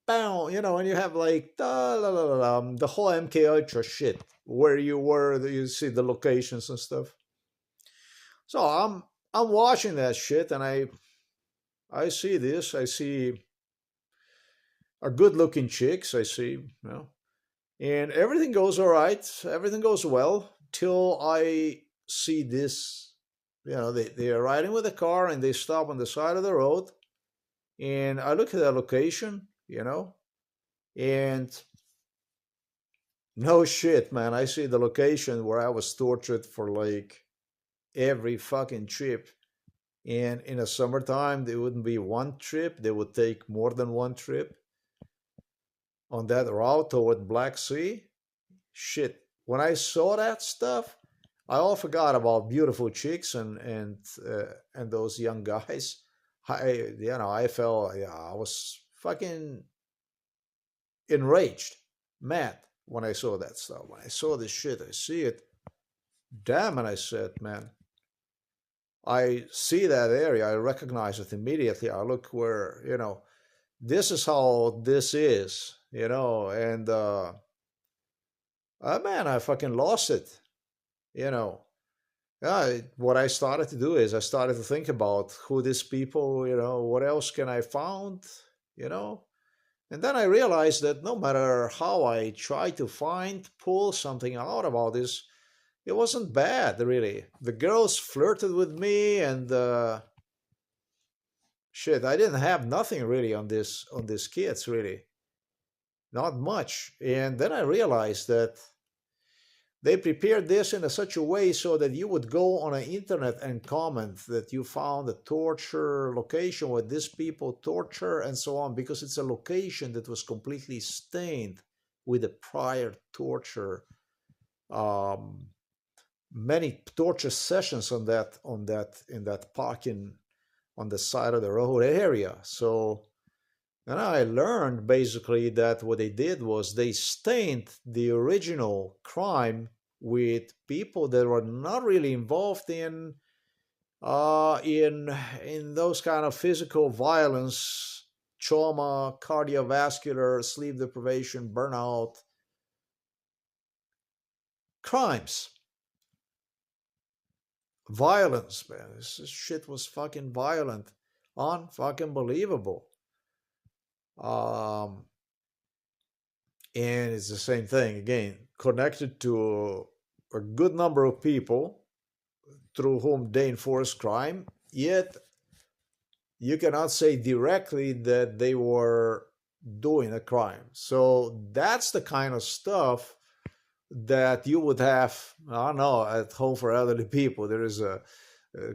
bam, and you have like the whole MK Ultra shit, where you were, you see the locations and stuff. So I'm watching that shit, and I see this. I see a good-looking chicks. I see, and everything goes all right. Everything goes well till I see this. They are riding with a car and they stop on the side of the road, and I look at the location, and no shit, man. I see the location where I was tortured for like every fucking trip. And in the summertime, there wouldn't be one trip. They would take more than one trip on that route toward Black Sea. Shit. When I saw that stuff, I all forgot about beautiful chicks and those young guys. I felt, I was fucking enraged, mad. when I saw that stuff. When I saw this shit, I see it. Damn, and I said, man, I see that area. I recognize it immediately. I look where, this is how this is, and man, I fucking lost it, you know. What I started to do is I started to think about who these people, what else can I found, you know. And then I realized that no matter how I try to pull something out about this, it wasn't bad, really. The girls flirted with me, and shit, I didn't have nothing really on these kids, really, not much. And then I realized that they prepared this in such a way so that you would go on the internet and comment that you found a torture location where these people torture and so on, because it's a location that was completely stained with the prior torture. Many torture sessions in that parking on the side of the road area. So, and I learned basically that what they did was they stained the original crime with people that were not really involved in those kind of physical violence, trauma, cardiovascular, sleep deprivation, burnout crimes. Violence, man. This shit was fucking violent, unfucking believable. And it's the same thing again, connected to a good number of people through whom they enforce crime, yet you cannot say directly that they were doing a crime. So that's the kind of stuff that you would have, I don't know, at Home for Elderly People. There is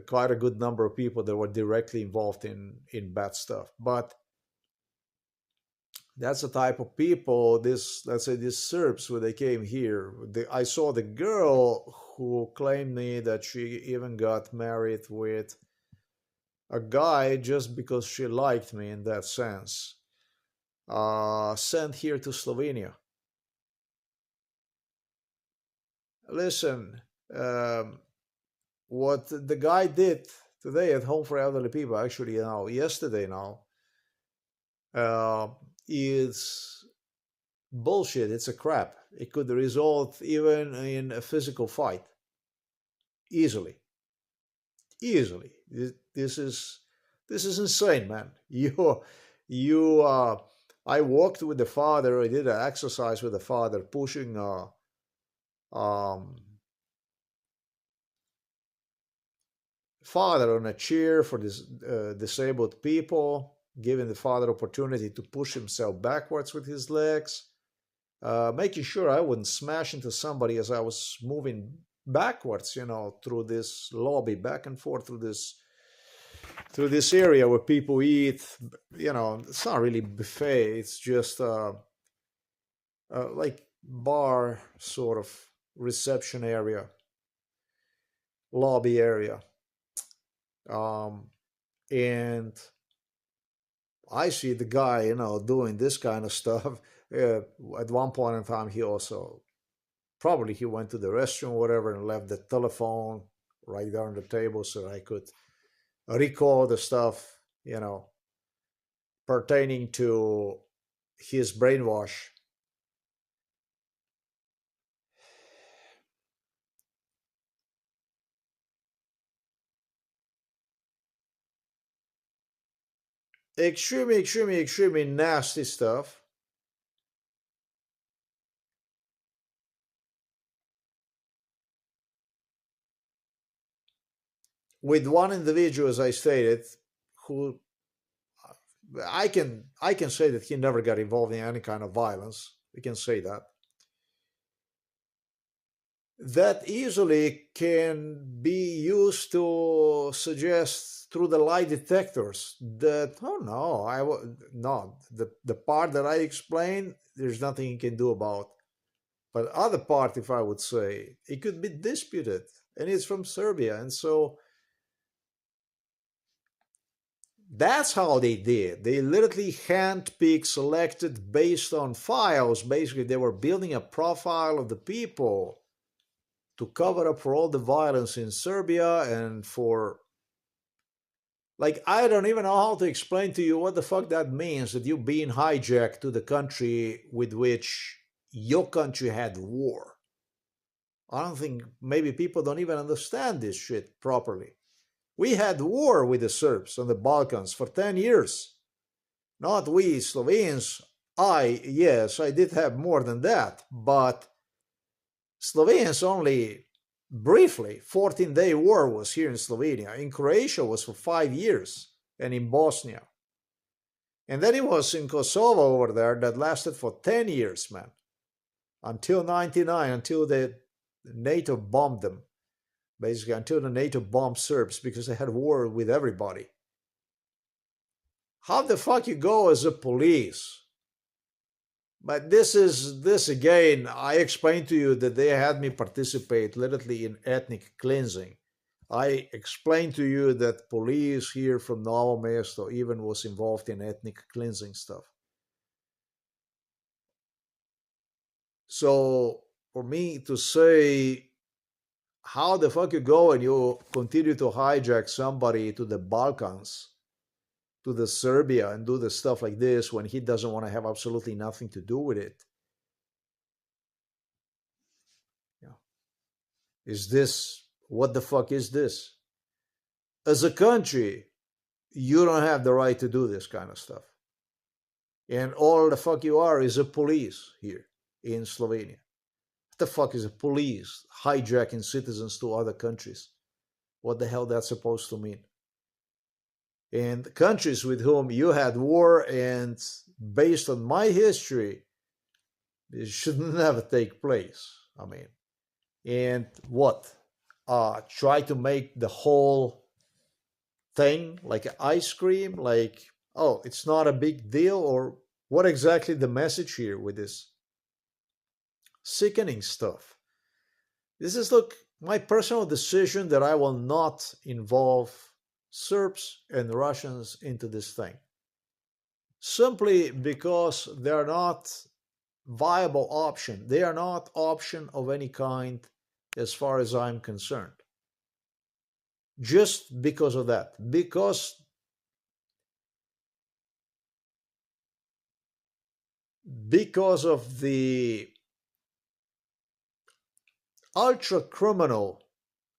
quite a good number of people that were directly involved in bad stuff. But that's the type of people, let's say these Serbs, when they came here. I saw the girl who claimed me that she even got married with a guy just because she liked me in that sense. Sent here to Slovenia. Listen, what the guy did today at Home for Elderly People, actually yesterday is bullshit. It's a crap. It could result even in a physical fight. Easily. This is insane, man. I walked with the father. I did an exercise with the father, pushing father on a chair for this disabled people, giving the father opportunity to push himself backwards with his legs, making sure I wouldn't smash into somebody as I was moving backwards, through this lobby, back and forth through this area where people eat. It's not really buffet. It's just like bar sort of reception area, lobby area. And I see the guy, doing this kind of stuff. At one point in time, he also probably he went to the restroom or whatever and left the telephone right there on the table so that I could recall the stuff, pertaining to his brainwash. Extremely nasty stuff. With one individual, as I stated, who I can say that he never got involved in any kind of violence. We can say that. That easily can be used to suggest through the lie detectors that, oh no, the part that I explained, there's nothing you can do about. But other part, if I would say, it could be disputed, and it's from Serbia, and so That's how they did. They literally handpicked, selected based on files. Basically, they were building a profile of the people to cover up for all the violence in Serbia and for, like, I don't even know how to explain to you what the fuck that means, that you're being hijacked to the country with which your country had war. I don't think maybe people don't even understand this shit properly. We had war with the Serbs on the Balkans for 10 years. Not we Slovenes. Yes, I did have more than that, but Slovenes only briefly. 14-day war was here in Slovenia. In Croatia was for 5 years, and in Bosnia. And then it was in Kosovo over there that lasted for 10 years, man. Until 99, until the NATO bombed them. Basically, until the NATO bombed Serbs because they had war with everybody. How the fuck you go as a police? But this again, I explained to you that they had me participate literally in ethnic cleansing. I explained to you that police here from Novo Mesto even was involved in ethnic cleansing stuff. So for me to say, how the fuck you go and you continue to hijack somebody to the Balkans, to the Serbia, and do the stuff like this when he doesn't want to have absolutely nothing to do with it? Yeah. Is this, what the fuck is this? As a country, you don't have the right to do this kind of stuff. And all the fuck you are is a police here in Slovenia. What the fuck is a police hijacking citizens to other countries? What the hell that's supposed to mean? And countries with whom you had war, and based on my history, it should never take place. I mean, and what? Try to make the whole thing like ice cream, like, oh, it's not a big deal, or what exactly the message here with this sickening stuff? This is, look, my personal decision that I will not involve Serbs and Russians into this thing, simply because they're not viable option. They are not option of any kind as far as I'm concerned. Just because of that. Because of the ultra criminal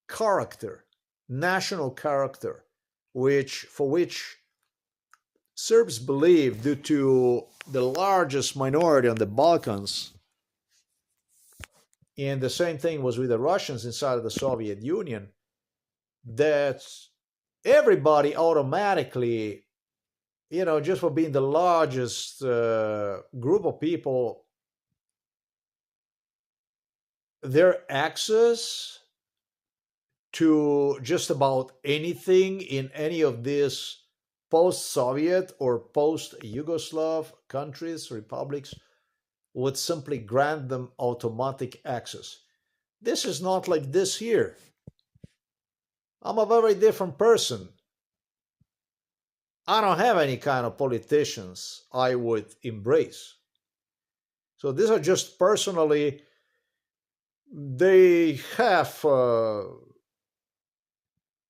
character, national character, for which Serbs believe, due to the largest minority on the Balkans, and the same thing was with the Russians inside of the Soviet Union, that everybody automatically, just for being the largest group of people, their access to just about anything in any of these post-Soviet or post-Yugoslav countries, republics, would simply grant them automatic access. This is not like this here. I'm a very different person. I don't have any kind of politicians I would embrace. So these are just personally, they have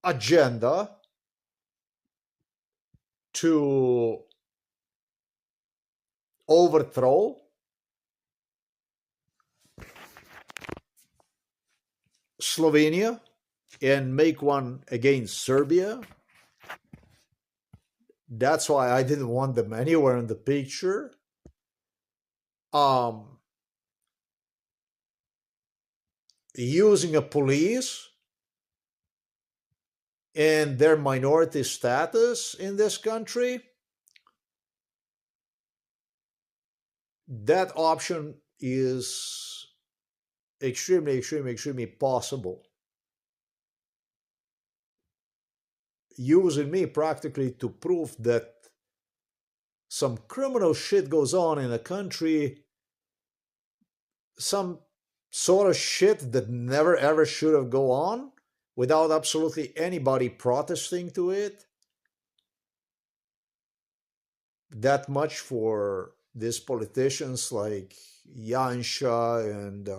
agenda to overthrow Slovenia and make one against Serbia. That's why I didn't want them anywhere in the picture. Using a police and their minority status in this country, that option is extremely possible. Using me practically to prove that some criminal shit goes on in a country, some sort of shit that never ever should have gone on, without absolutely anybody protesting to it. that much for these politicians like Janša and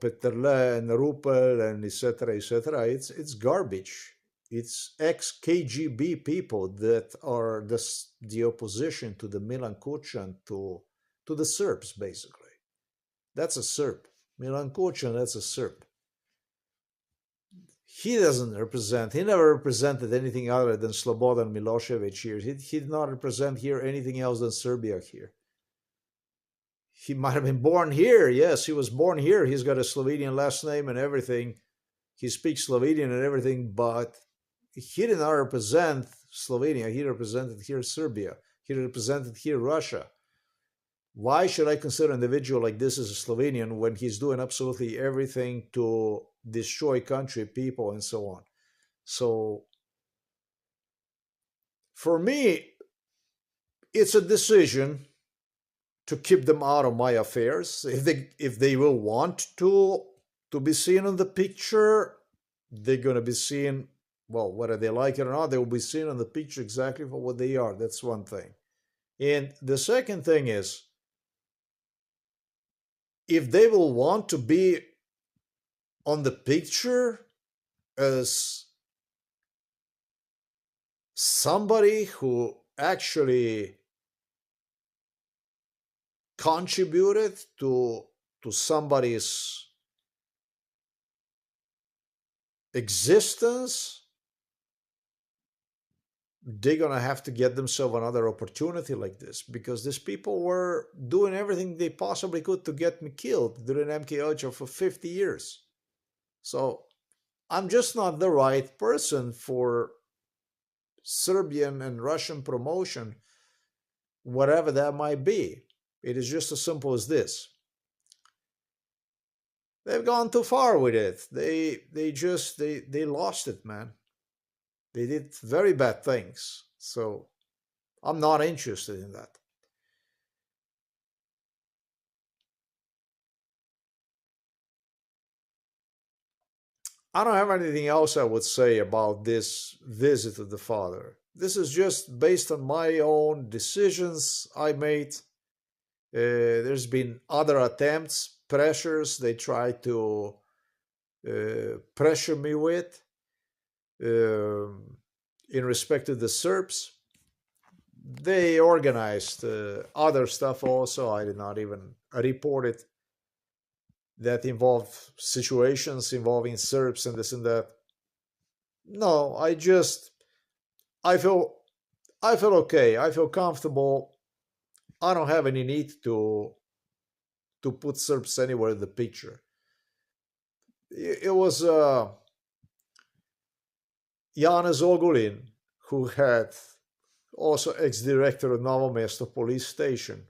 Peterle and Rupel and etc. etc. It's garbage. It's ex-KGB people that are the opposition to the Milan Kucan, to the Serbs, basically. That's a Serb. Milan Kucan, that's a Serb. He never represented anything other than Slobodan Milosevic here. He did not represent here anything else than Serbia here. He might have been born here. Yes, he was born here. He's got a Slovenian last name and everything. He speaks Slovenian and everything, but he did not represent Slovenia. He represented here Serbia. He represented here Russia. Why should I consider an individual like this as a Slovenian when he's doing absolutely everything to destroy country, people, and so on? So, for me, it's a decision to keep them out of my affairs. If they will want to be seen in the picture, they're going to be seen, well, whether they like it or not, they will be seen in the picture exactly for what they are. That's one thing. And the second thing is, if they will want to be on the picture as somebody who actually contributed to somebody's existence, they're going to have to get themselves another opportunity like this, because these people were doing everything they possibly could to get me killed during MK Ultra for 50 years. So I'm just not the right person for Serbian and Russian promotion, whatever that might be. It is just as simple as this. They've gone too far with it. They lost it, man. They did very bad things. So I'm not interested in that. I don't have anything else I would say about this visit to the father. This is just based on my own decisions I made. There's been other attempts, pressures they tried to pressure me with in respect to the Serbs. They organized other stuff also. I did not even report it, that involved situations involving Serbs and this and that. No, I feel okay. I feel comfortable. I don't have any need to put Serbs anywhere in the picture. It was Janez Ogulin, who had also ex-director of Novo Mesto police station,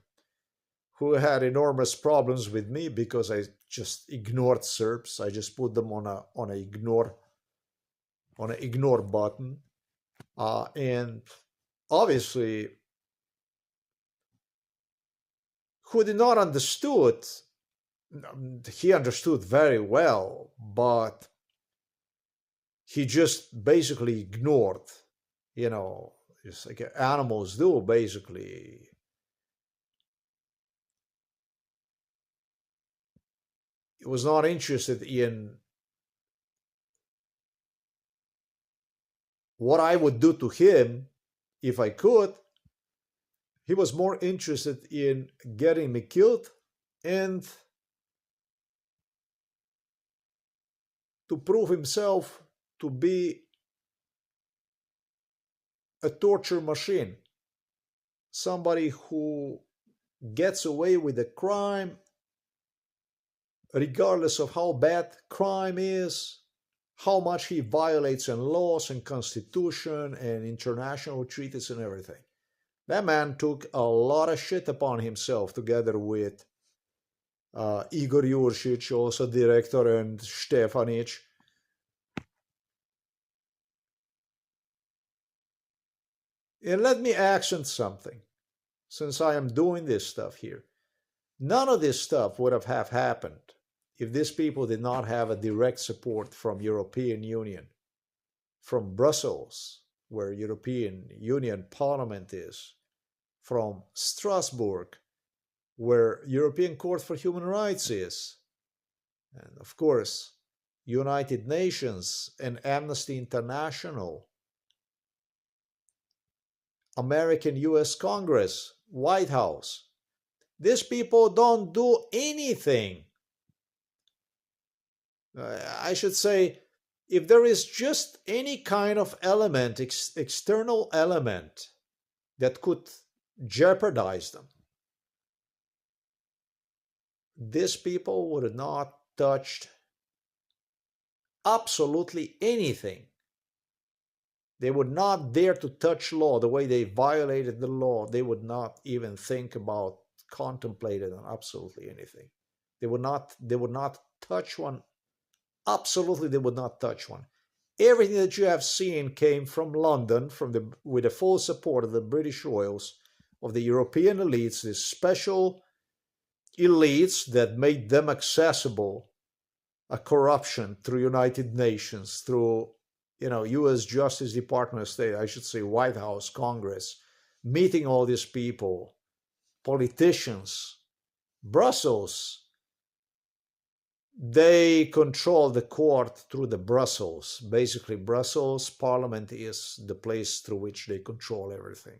who had enormous problems with me because I just ignored Serbs. I just put them on an ignore button, and obviously, who did not understood. He understood very well, but he just basically ignored, just like animals do, basically. He was not interested in what I would do to him if I could. He was more interested in getting me killed and to prove himself to be a torture machine. Somebody who gets away with a crime regardless of how bad crime is, how much he violates in laws and constitution and international treaties and everything. That man took a lot of shit upon himself together with Igor Juršič, also director, and Štefanič. And let me accent something, since I am doing this stuff here. None of this stuff would have happened if these people did not have a direct support from European Union, from Brussels, where European Union Parliament is, from Strasbourg, where European Court for Human Rights is, and of course, United Nations and Amnesty International, American US Congress, White House. These people don't do anything. I should say, if there is just any kind of element, external element, that could jeopardize them, these people would have not touched absolutely anything. They would not dare to touch law the way they violated the law. They would not even think about, contemplate it on absolutely anything. They would not touch one. Absolutely, they would not touch one. Everything that you have seen came from London, with the full support of the British Royals, of the European elites, these special elites that made them accessible, a corruption through United Nations, through U.S. Justice Department of State, I should say White House, Congress, meeting all these people, politicians, Brussels. They control the court through the Brussels. Basically, Brussels Parliament is the place through which they control everything.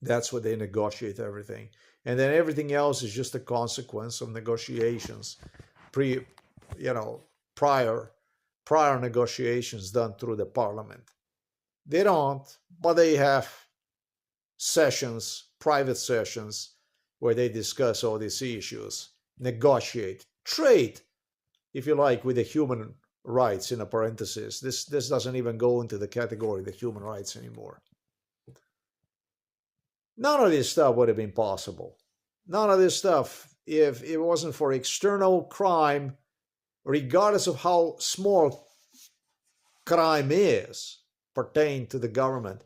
That's where they negotiate everything. And then everything else is just a consequence of negotiations, prior negotiations done through the Parliament. They don't, but they have sessions, private sessions, where they discuss all these issues, negotiate, trade, if you like, with the human rights in a parenthesis. This doesn't even go into the category of the human rights anymore. None of this stuff would have been possible. None of this stuff, if it wasn't for external crime, regardless of how small crime is, pertain to the government.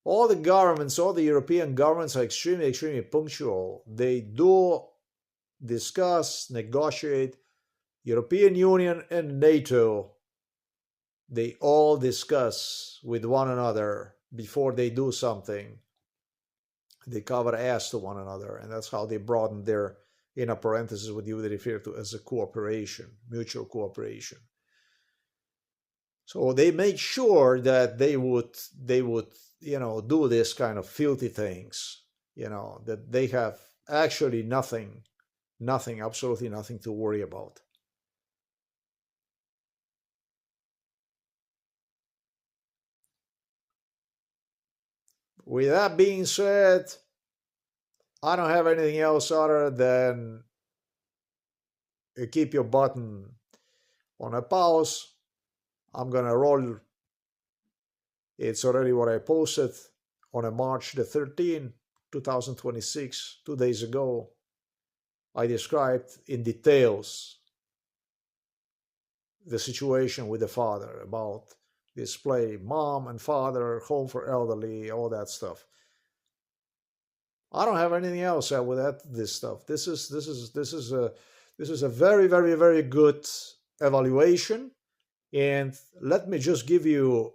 All the governments, all the European governments are extremely, extremely punctual. They do discuss, negotiate. European Union and NATO, they all discuss with one another before they do something. They cover ass to one another, and that's how they broaden their, in a parenthesis, what you would refer to as a cooperation, mutual cooperation. So they made sure that they would do this kind of filthy things, that they have actually nothing, absolutely nothing to worry about. With that being said, I don't have anything else other than keep your button on a pause. I'm going to roll. It's already what I posted on a March the 13th, 2026, 2 days ago. I described in details the situation with the father, about this play, mom and father, home for elderly, all that stuff. I don't have anything else with this stuff. This is a very, very, very good evaluation. And let me just give you,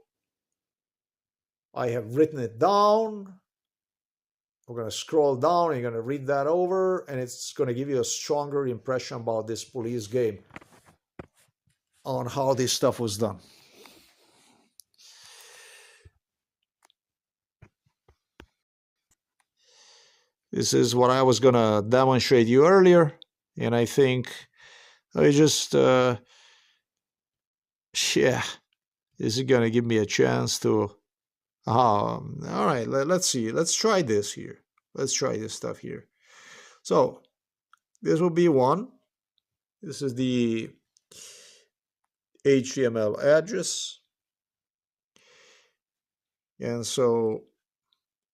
I have written it down. We're going to scroll down, and you're going to read that over, and it's going to give you a stronger impression about this police game, on how this stuff was done. This is what I was going to demonstrate you earlier, and I think I just, this is going to give me a chance to, all right, let's see. Let's try this here. Let's try this stuff here. So this will be one. This is the HTML address. And so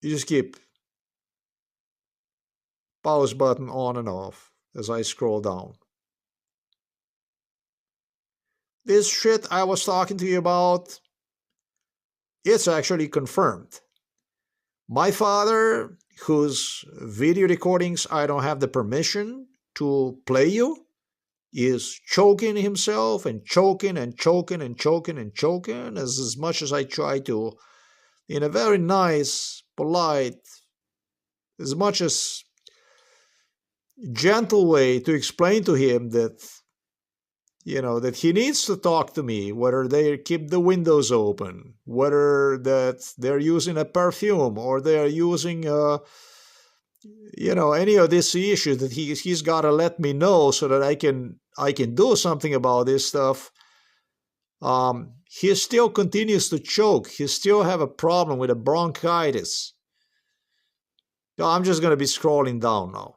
you just keep pause button on and off as I scroll down. This shit I was talking to you about, it's actually confirmed. My father, whose video recordings I don't have the permission to play you, is choking himself and choking and choking and choking and choking, as much as I try to, in a very nice, polite, as much as gentle way to explain to him that, that he needs to talk to me, whether they keep the windows open, whether that they're using a perfume or they're using any of these issues, that he's got to let me know so that I can do something about this stuff. He still continues to choke. He still have a problem with a bronchitis. I'm just going to be scrolling down now.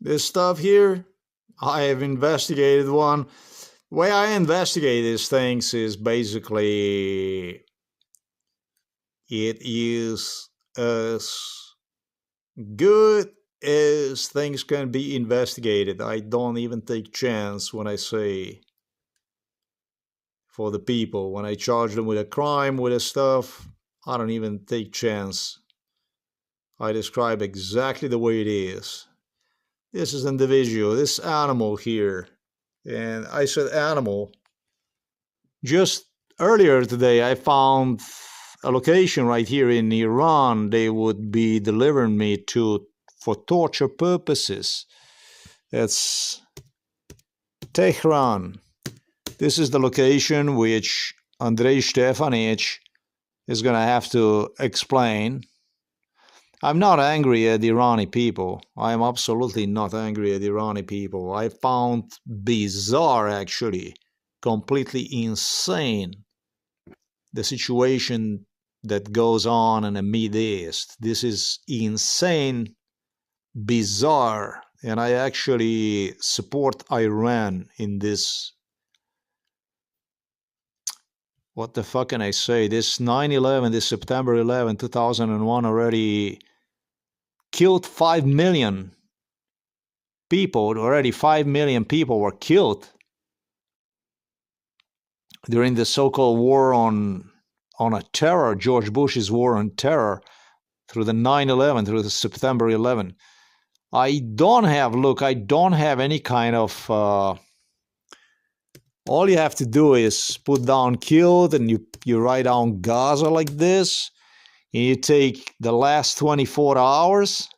This stuff here, I have investigated one. The way I investigate these things is basically it is as good as things can be investigated. I don't even take chance when I say for the people. When I charge them with a crime, with a stuff, I don't even take chance. I describe exactly the way it is. This is individual, this animal here. And I said animal. Just earlier today, I found a location right here in Iran they would be delivering me to for torture purposes. It's Tehran. This is the location which Andrej Štefanič is going to have to explain. I'm not angry at the Irani people. I am absolutely not angry at the Irani people. I found bizarre, actually, completely insane, the situation that goes on in the Middle East. This is insane, bizarre, and I actually support Iran in this. What the fuck can I say? This 9/11, this September 11, 2001 already killed 5 million people. Already 5 million people were killed during the so-called war on a terror, George Bush's war on terror, through the 9/11, through the September 11. I don't have any kind of... all you have to do is put down killed, and you write down Gaza like this, and you take the last 24 hours,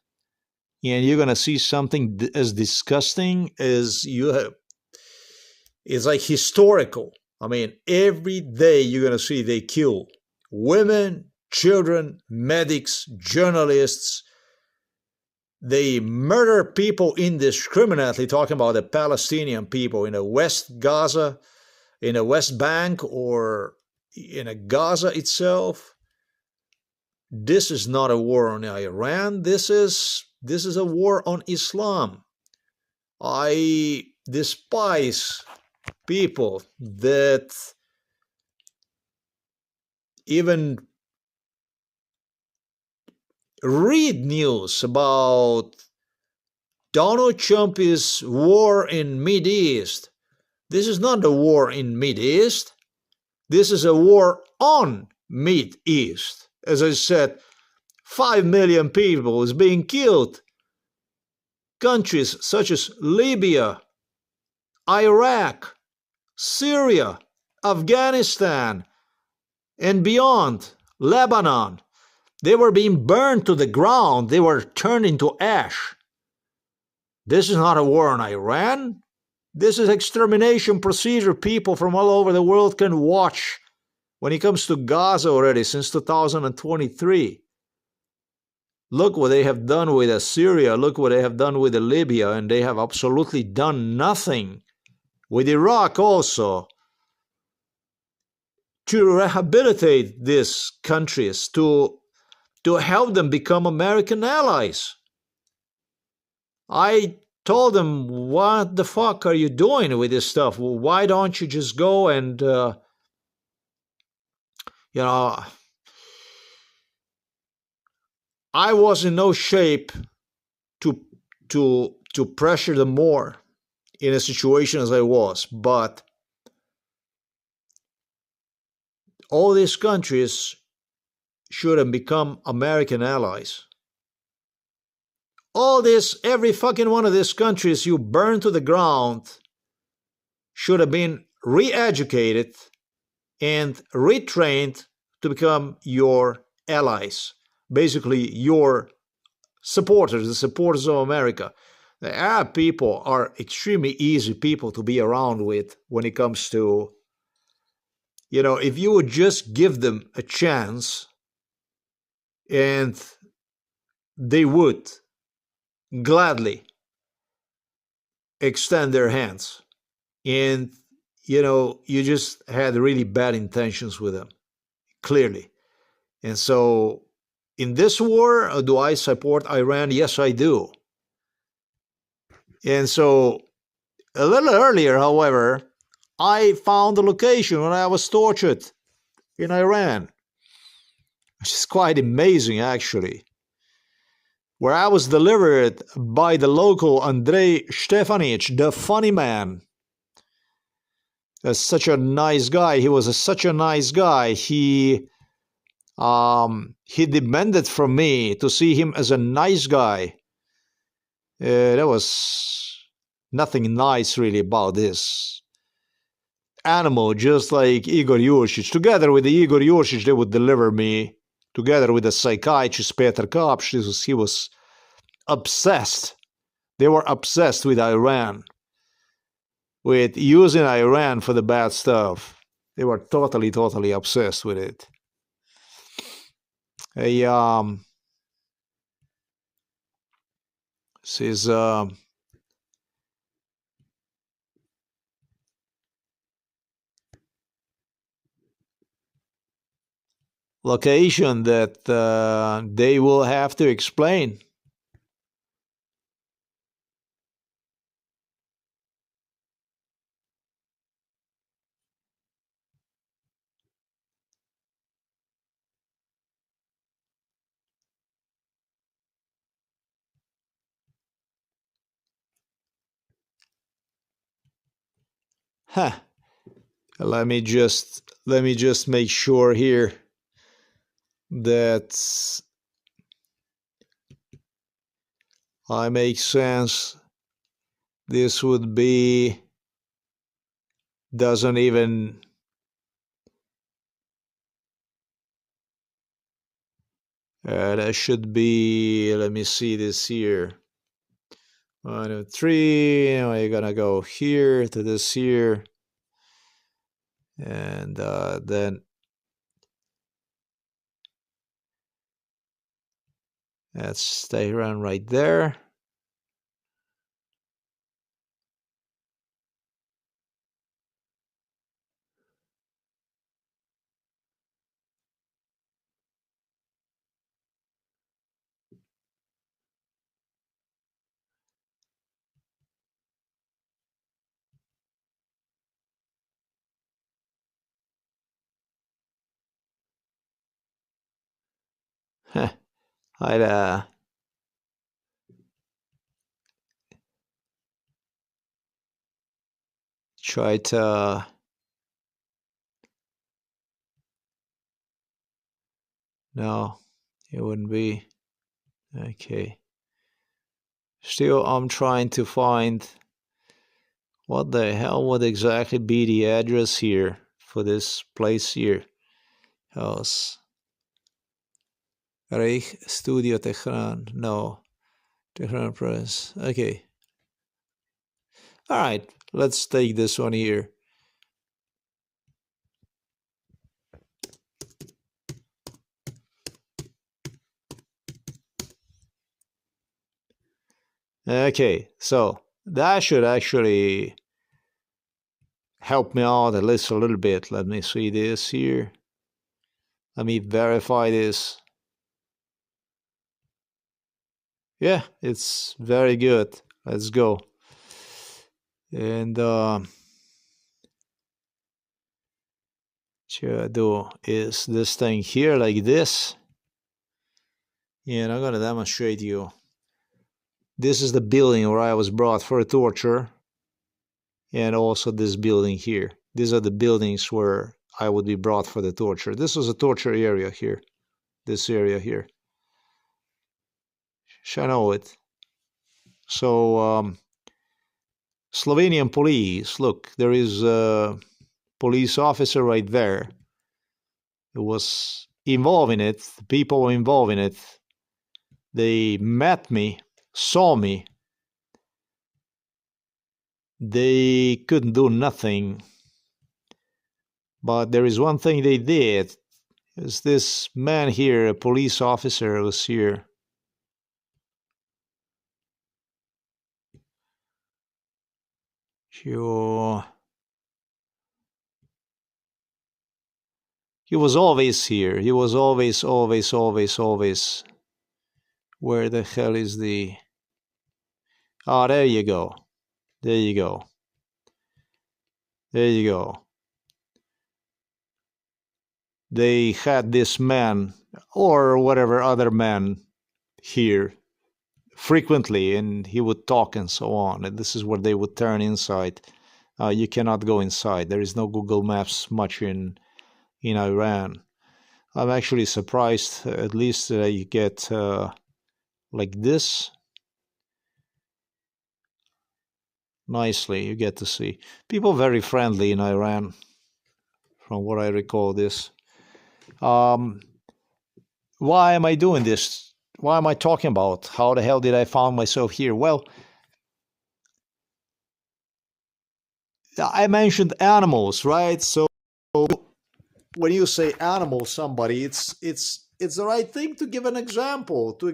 and you're going to see something as disgusting as you have. It's like historical. I mean, every day you're going to see they kill women, children, medics, journalists. They murder people indiscriminately, talking about the Palestinian people in the West Gaza, in the West Bank, or in a Gaza itself. This is not a war on Iran. This is a war on Islam. I despise people that even read news about Donald Trump's war in Mid-East. This is not a war in Mid-East. This is a war on Mid-East. As I said, 5 million people is being killed. Countries such as Libya, Iraq, Syria, Afghanistan, and beyond, Lebanon. They were being burned to the ground. They were turned into ash. This is not a war on Iran. This is extermination procedure people from all over the world can watch when it comes to Gaza already since 2023. Look what they have done with Syria. Look what they have done with Libya. And they have absolutely done nothing with Iraq also to rehabilitate these countries, to help them become American allies. I told them, what the fuck are you doing with this stuff? Well, why don't you just go and, I was in no shape to pressure them more in a situation as I was, but all these countries should have become American allies. Every fucking one of these countries you burn to the ground should have been re-educated and retrained to become your allies. Basically, your supporters, the supporters of America. The Arab people are extremely easy people to be around with when it comes to, if you would just give them a chance, and they would gladly extend their hands. And, you just had really bad intentions with them, clearly. And so, in this war, do I support Iran? Yes, I do. And so, a little earlier, however, I found the location when I was tortured in Iran, which is quite amazing, actually, where I was delivered by the local Andrej Štefanič, the funny man. Such a nice guy. He was such a nice guy. He demanded from me to see him as a nice guy. There was nothing nice really about this animal, just like Igor Juršič. Together with the Igor Juršič, they would deliver me, together with the psychiatrist Peter Kapš. He was obsessed. They were obsessed with Iran, with using Iran for the bad stuff. They were totally, totally obsessed with it. This is location that they will have to explain. Let me just make sure here that I make sense. This would be, doesn't even, that should be, let me see this here. 1, 2, 3, you're gonna go here to this here, and then that's Tehran right there. I'd try to no, it wouldn't be. Okay. Still, I'm trying to find What the hell would exactly be the address here for this place here? House. Reich Studio Tehran. No. Tehran Press. Okay. All right. Let's take this one here. Okay. So that should actually help me out at least a little bit. Let me see this here. Let me verify this. Yeah, it's very good. Let's go. And what I do is this thing here like this. And I'm going to demonstrate you. This is the building where I was brought for torture. And also this building here. These are the buildings where I would be brought for the torture. This was a torture area here. This area here. I know it. So, Slovenian police, look, there is a police officer right there who was involved in it. The people were involved in it. They met me, saw me. They couldn't do nothing. But there is one thing they did. Is this man here, a police officer, was here. Sure. He was always here. He was always. Where the hell is the... Oh, there you go. There you go. There you go. They had this man, or whatever other man, here frequently, and he would talk and so on. And this is where they would turn inside. You cannot go inside. There is no Google Maps much in Iran. I'm actually surprised, at least that I get like this. Nicely, you get to see. People very friendly in Iran, from what I recall this. Why am I doing this? Why am I talking about? How the hell did I find myself here? Well, I mentioned animals, right? So when you say animal, somebody, it's the right thing to give an example, to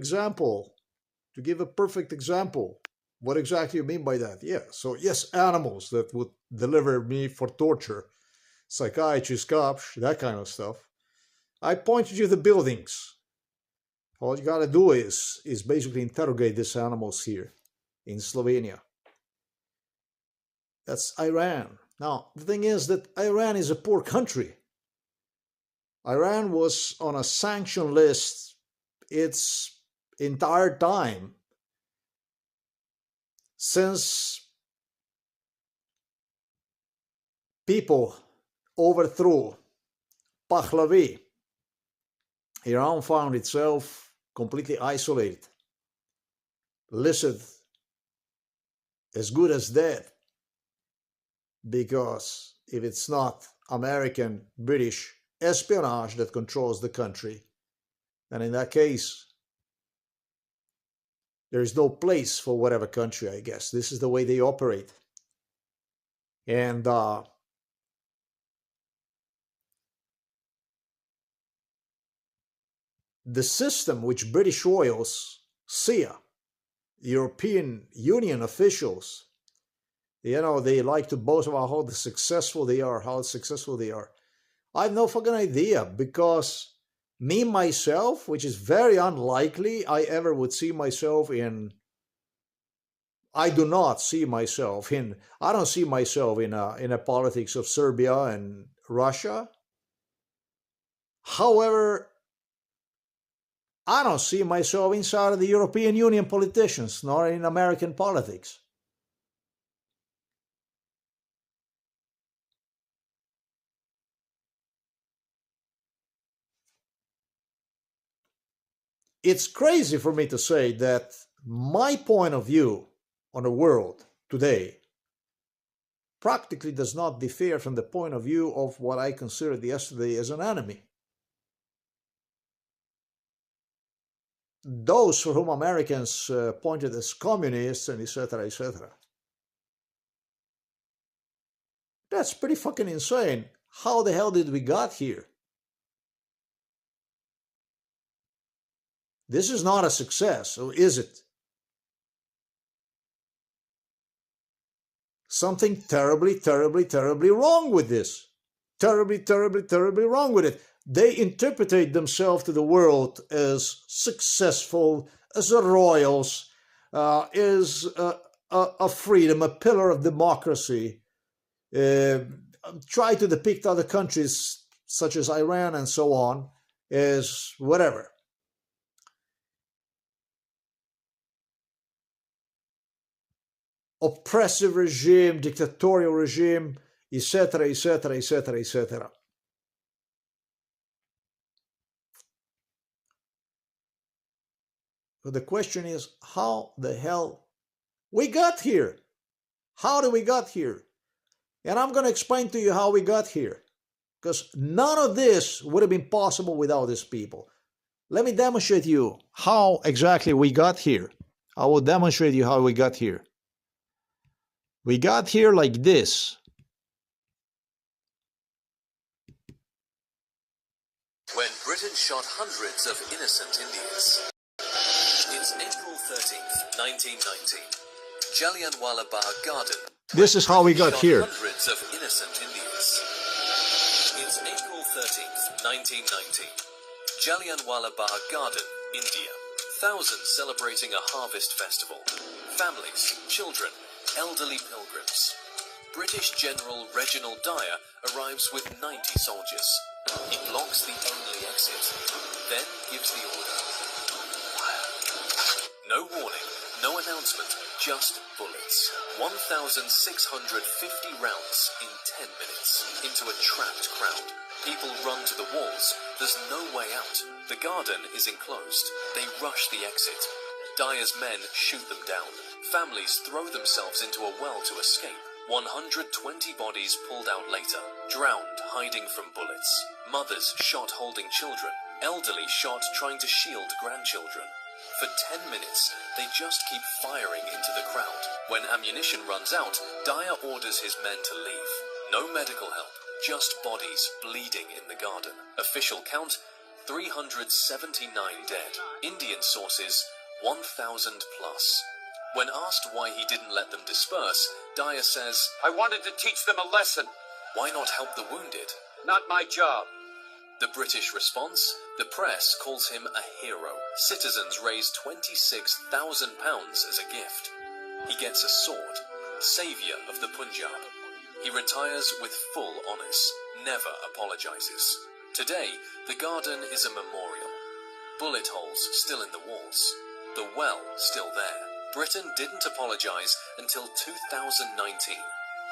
give a perfect example. What exactly you mean by that? Yeah, so yes, animals that would deliver me for torture, psychiatrists, cops, that kind of stuff. I pointed you the buildings. All you gotta do is basically interrogate these animals here in Slovenia. That's Iran. Now, the thing is that Iran is a poor country. Iran was on a sanction list its entire time since people overthrew Pahlavi. Iran found itself completely isolated, listed as good as dead, because if it's not American, British espionage that controls the country, then in that case, there is no place for whatever country, I guess. This is the way they operate. And the system which British royals, CIA, European Union officials, they like to boast about how successful they are. I have no fucking idea, because me, myself, which is very unlikely I ever would see myself in, I don't see myself in a politics of Serbia and Russia. However, I don't see myself inside of the European Union politicians, nor in American politics. It's crazy for me to say that my point of view on the world today practically does not differ from the point of view of what I considered yesterday as an enemy. Those for whom Americans pointed as communists and etc., etc. That's pretty fucking insane. How the hell did we got here? This is not a success, or is it? Something terribly, terribly, terribly wrong with this. Terribly, terribly, terribly wrong with it. They interpretate themselves to the world as successful, as a royals, as a freedom, a pillar of democracy. Try to depict other countries, such as Iran and so on, as whatever. Oppressive regime, dictatorial regime, etc., etc., etc., etc. So the question is, how the hell we got here? How did we got here? And I'm going to explain to you how we got here, because none of this would have been possible without these people. Let me demonstrate you how exactly we got here. I will demonstrate you how we got here. We got here like this. When Britain shot hundreds of innocent Indians. It's April 13th, 1919. Jallianwala Bagh Garden. This is how we got here. Hundreds of innocent Indians. It's April 13th, 1919. Jallianwala Bagh Garden, India. Thousands celebrating a harvest festival. Families, children, elderly pilgrims. British General Reginald Dyer arrives with 90 soldiers. He blocks the only exit, then gives the order. No warning, no announcement, just bullets. 1,650 rounds in 10 minutes into a trapped crowd. People run to the walls. There's no way out. The garden is enclosed. They rush the exit. Dyer's men shoot them down. Families throw themselves into a well to escape. 120 bodies pulled out later, drowned hiding from bullets. Mothers shot holding children. Elderly shot trying to shield grandchildren. For 10 minutes, they just keep firing into the crowd. When ammunition runs out, Dyer orders his men to leave. No medical help, just bodies bleeding in the garden. Official count, 379 dead. Indian sources, 1,000 plus. When asked why he didn't let them disperse, Dyer says, I wanted to teach them a lesson. Why not help the wounded? Not my job. The British response? The press calls him a hero. Citizens raise £26,000 as a gift. He gets a sword, saviour of the Punjab. He retires with full honours, never apologises. Today, the garden is a memorial. Bullet holes still in the walls. The well still there. Britain didn't apologise until 2019,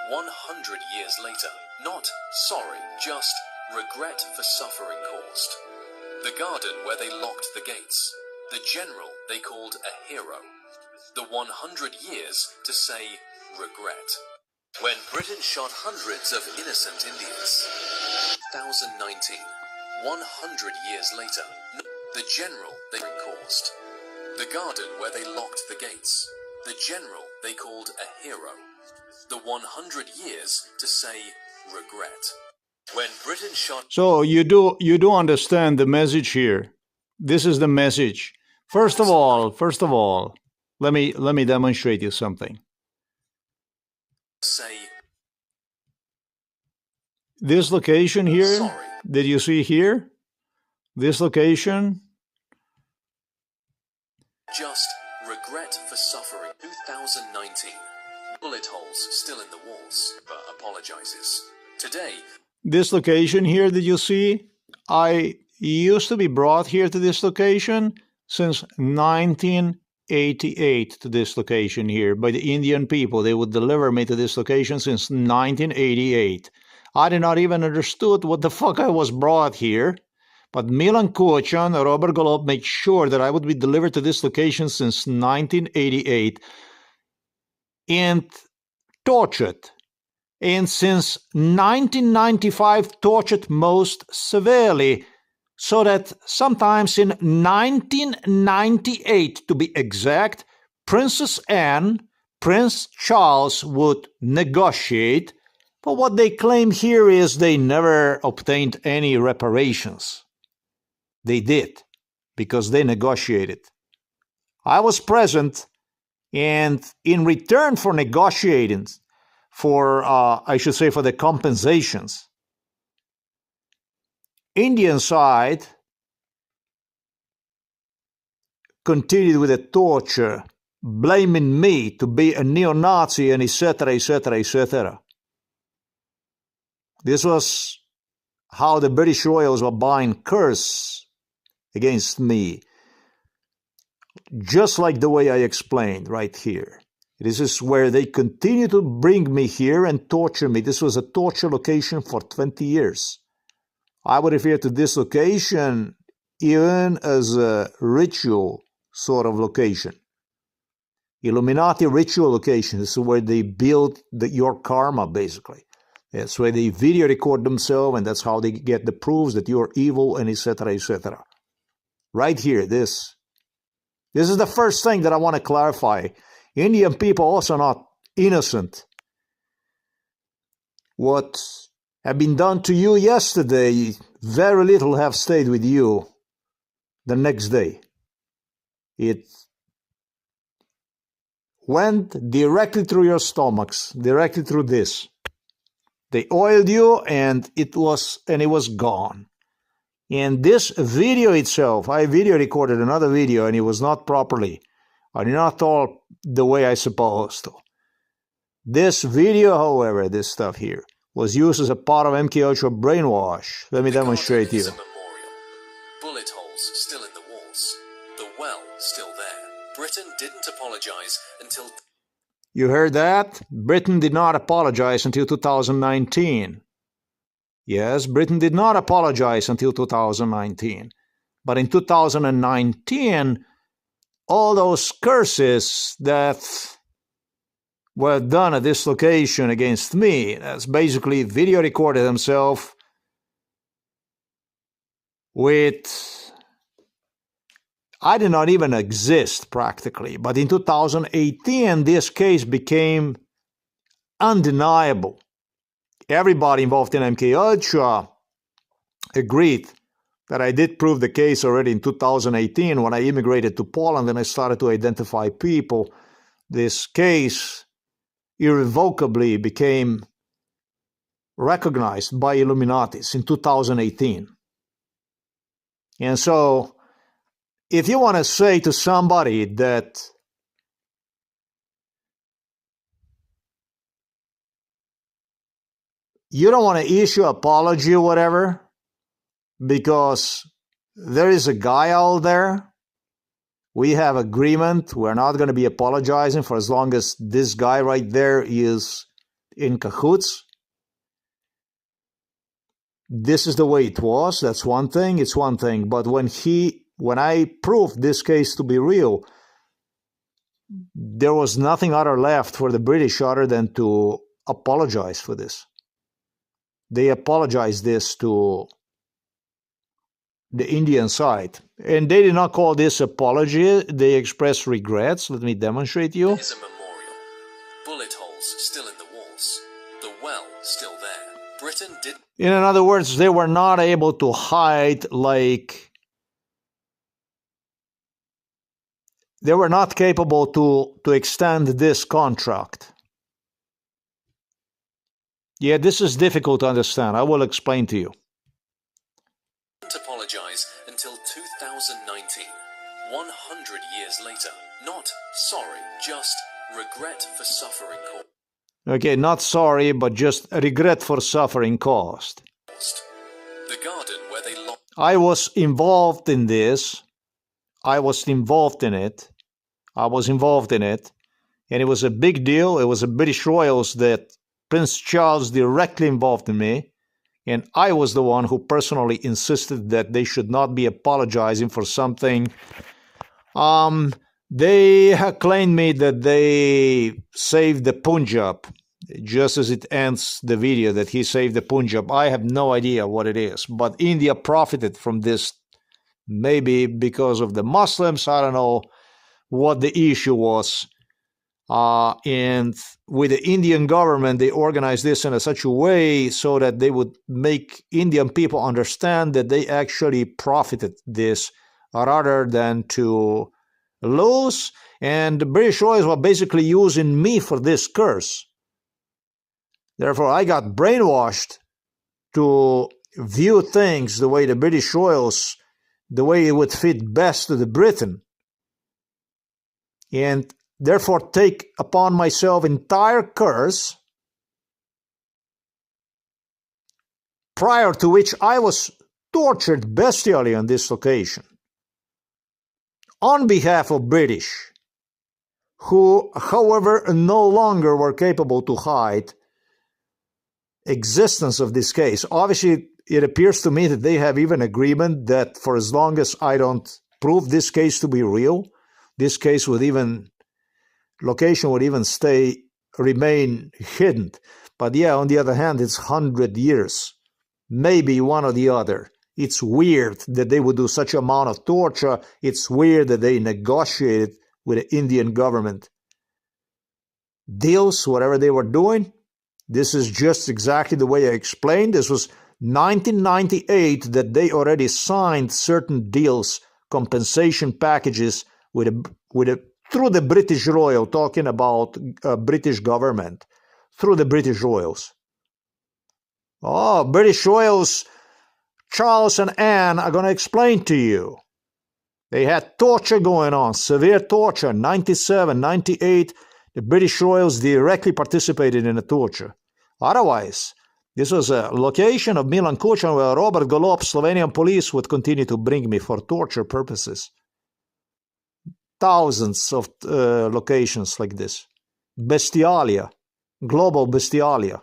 100 years later. Not sorry, just regret for suffering caused. The garden where they locked the gates. The general they called a hero. The 100 years to say regret. When Britain shot hundreds of innocent Indians. 2019, 100 years later. The general they caused. The garden where they locked the gates. The general they called a hero. The 100 years to say regret. When Britain shot... So you do understand the message here. This is the message. First of all, let me demonstrate you something. Say... This location here, Sorry. did you see here? This location... Just regret for suffering. 2019. Bullet holes still in the walls, but apologizes. Today, This location here that you see, I used to be brought here to this location since 1988 to this location here by the Indian people. They would deliver me to this location since 1988. I did not even understood what the fuck I was brought here. But Milan Kuchan, Robert Golob made sure that I would be delivered to this location since 1988 and tortured and since 1995 tortured most severely, so that sometimes in 1998, to be exact, Princess Anne, Prince Charles would negotiate, but what they claim here is they never obtained any reparations. They did, because they negotiated. I was present, and in return for negotiating, for the compensations, Indian side continued with the torture, blaming me to be a neo-Nazi and etc., etc., etc. This was how the British royals were buying curse against me, just like the way I explained right here. This is where they continue to bring me here and torture me. This was a torture location for 20 years. I would refer to this location even as a ritual sort of location. Illuminati ritual location. This is where they build your karma, basically. That's where they video record themselves, and that's how they get the proofs that you're evil, and etc., etc. Right here, this is the first thing that I want to clarify. Indian people also not innocent. What have been done to you yesterday, very little have stayed with you the next day. It went directly through your stomachs, directly through this. They oiled you, and it was gone. And this video itself, I video recorded another video, and it was not properly. I did not talk the way I supposed to. This video, however, this stuff here, was used as a part of MK Ultra brainwash. Let me demonstrate to you. A memorial. Bullet holes still in the walls. The well still there. Britain didn't apologize until... You heard that? Britain did not apologize until 2019. Yes, Britain did not apologize until 2019. But in 2019, all those curses that were done at this location against me, that's basically video recorded himself with... I did not even exist, practically. But in 2018, this case became undeniable. Everybody involved in MK Ultra agreed that I did prove the case already in 2018 when I immigrated to Poland and I started to identify people. This case irrevocably became recognized by Illuminatis in 2018. And so, if you want to say to somebody that you don't want to issue an apology or whatever, because there is a guy out there, we have agreement, we're not going to be apologizing for as long as this guy right there is in cahoots. This is the way it was, that's one thing, it's one thing. But when I proved this case to be real, there was nothing other left for the British other than to apologize for this. They apologized this to the Indian side. And they did not call this apology, they expressed regrets. Let me demonstrate to you. There is a memorial. Bullet holes still in the walls. The well still there. Britain did... In other words, they were not able to hide, like... They were not capable to extend this contract. Yeah, this is difficult to understand. I will explain to you. Didn't apologize until 2019, 100 years later. Not sorry, just regret for suffering caused. Okay, not sorry, but just regret for suffering caused. The garden where they lost... I was involved in this. I was involved in it. And it was a big deal. It was the British royals that Prince Charles directly involved in me. And I was the one who personally insisted that they should not be apologizing for something. They claimed me that they saved the Punjab. just as it ends the video that he saved the Punjab. I have no idea what it is, but India profited from this, maybe because of the Muslims. I don't know what the issue was. And with the Indian government, they organized this in such a way so that they would make Indian people understand that they actually profited this rather than to lose. And the British royals were basically using me for this curse. Therefore, I got brainwashed to view things the way the British royals, the way it would fit best to the Britain. And therefore take upon myself entire curse, prior to which I was tortured bestially on this occasion on behalf of British, who, however, no longer were capable to hide existence of this case. Obviously, it appears to me that they have even agreement that for as long as I don't prove this case to be real, this case would even, location would even remain hidden. But yeah, on the other hand, it's 100 years, maybe one or the other. It's weird that they would do such amount of torture. It's weird that they negotiated with the Indian government deals, whatever they were doing. This is just exactly the way I explained. This was 1998 that they already signed certain deals, compensation packages through the British Royal, talking about British government, through the British Royals. Oh, British Royals, Charles and Anne are going to explain to you. They had torture going on, severe torture, 97, 98. The British Royals directly participated in the torture. Otherwise, this was a location of Milan Kučan where Robert Golob, Slovenian police, would continue to bring me for torture purposes. Thousands of locations like this. Bestialia, global bestialia.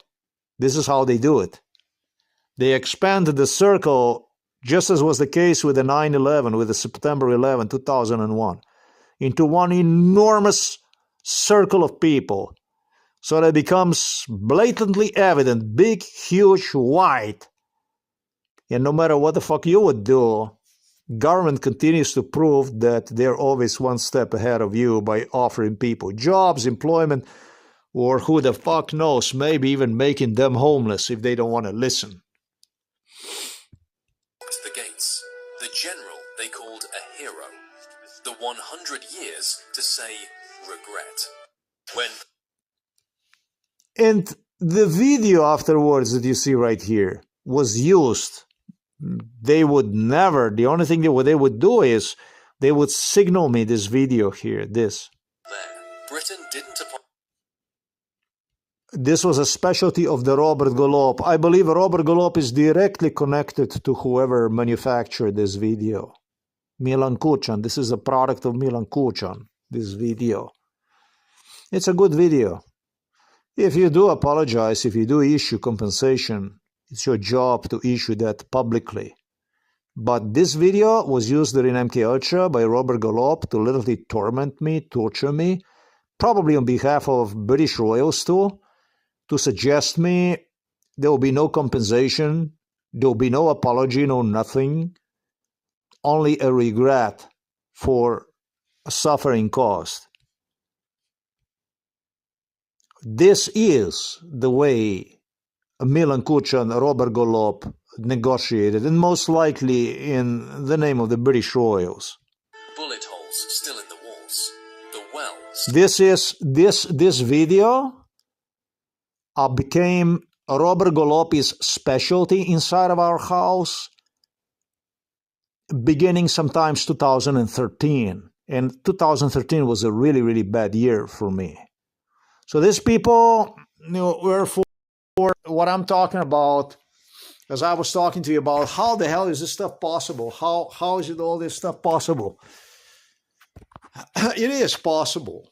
This is how they do it. They expanded the circle, just as was the case with the 9/11, with the September 11, 2001, into one enormous circle of people. So that it becomes blatantly evident, big, huge, wide. And no matter what the fuck you would do, government continues to prove that they're always one step ahead of you by offering people jobs, employment, or who the fuck knows, maybe even making them homeless if they don't want to listen. The gates, the general they called a hero, the 100 years to say regret. And the video afterwards that you see right here was used. They would never, the only thing that they would do is they would signal me this video here, this. Britain didn't. This was a specialty of the Robert Golob. I believe Robert Golob is directly connected to whoever manufactured this video. Milan Kučan. This is a product of Milan Kučan, this video. It's a good video. If you do apologize, if you do issue compensation, it's your job to issue that publicly. But this video was used during MK Ultra by Robert Golob to literally torment me, torture me, probably on behalf of British royals too, to suggest me there will be no compensation, there will be no apology, no nothing, only a regret for suffering caused. This is the way Milan Kučan, Robert Golob negotiated, and most likely in the name of the British royals. Bullet holes still in the walls. The well. This video became Robert Golob's specialty inside of our house, beginning sometimes 2013. And 2013 was a really, really bad year for me. So these people were for what I'm talking about, as I was talking to you about, how the hell is this stuff possible? How is it all this stuff possible? It is possible.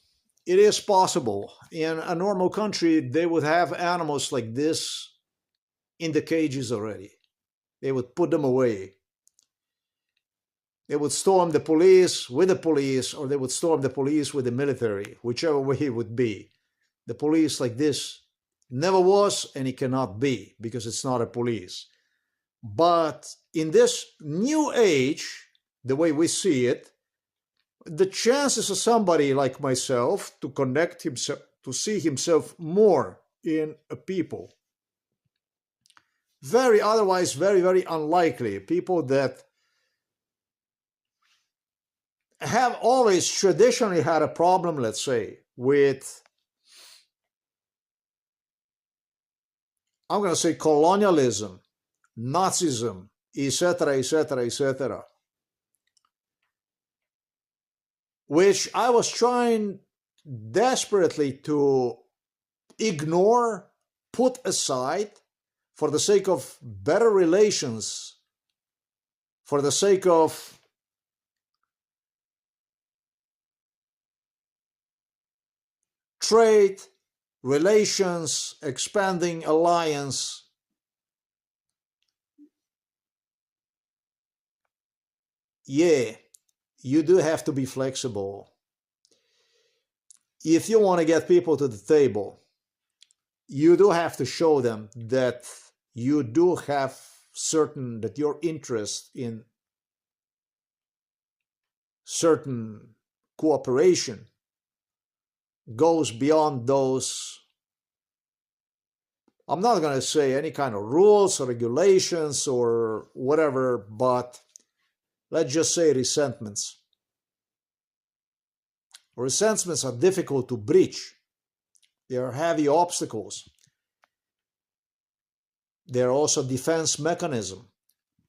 It is possible. In a normal country, they would have animals like this in the cages already. They would put them away. They would storm the police with the police, or they would storm the police with the military, whichever way it would be. The police like this Never was, and it cannot be, because it's not a police. But in this new age, the way we see it, the chances of somebody like myself to connect himself, to see himself more in a people, otherwise very, very unlikely. People that have always traditionally had a problem, let's say, with, I'm going to say, colonialism, Nazism, etc., etc., etc., which I was trying desperately to ignore, put aside, for the sake of better relations, for the sake of trade, relations, expanding alliance. Yeah, you do have to be flexible. If you want to get people to the table, you do have to show them that you do have that your interest in certain cooperation goes beyond those, I'm not going to say any kind of rules or regulations or whatever, but let's just say resentments. Resentments are difficult to breach. They are heavy obstacles. They're also defense mechanism.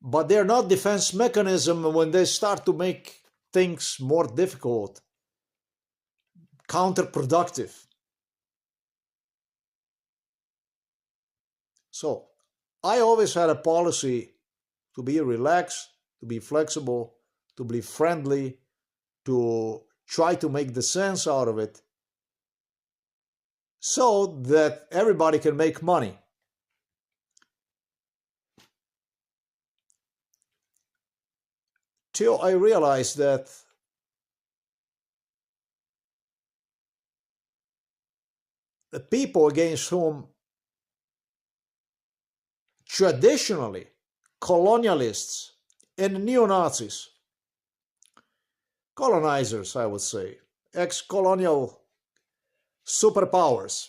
But they're not defense mechanism when they start to make things more difficult, counterproductive. So I always had a policy to be relaxed, to be flexible, to be friendly, to try to make the sense out of it so that everybody can make money. Till I realized that the people against whom traditionally colonialists and neo-Nazis, colonizers, I would say, ex-colonial superpowers,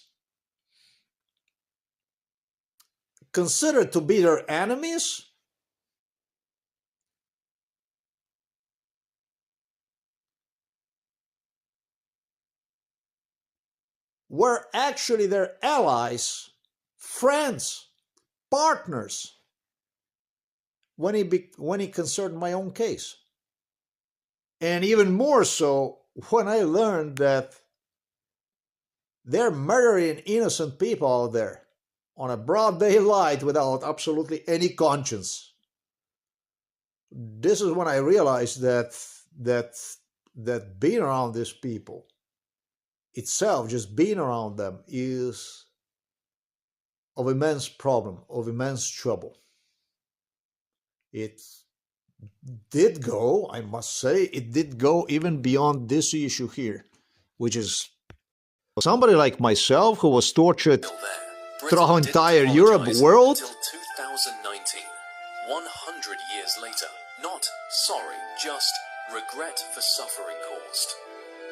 considered to be their enemies, were actually their allies, friends, partners, when it concerned my own case. And even more so when I learned that they're murdering innocent people out there on a broad daylight without absolutely any conscience. This is when I realized that being around these people itself, just being around them, is of immense problem, of immense trouble. It did go, I must say, it did go even beyond this issue here, which is somebody like myself who was tortured throughout entire Europe, world. Until 2019, 100 years later, not sorry, just regret for suffering caused.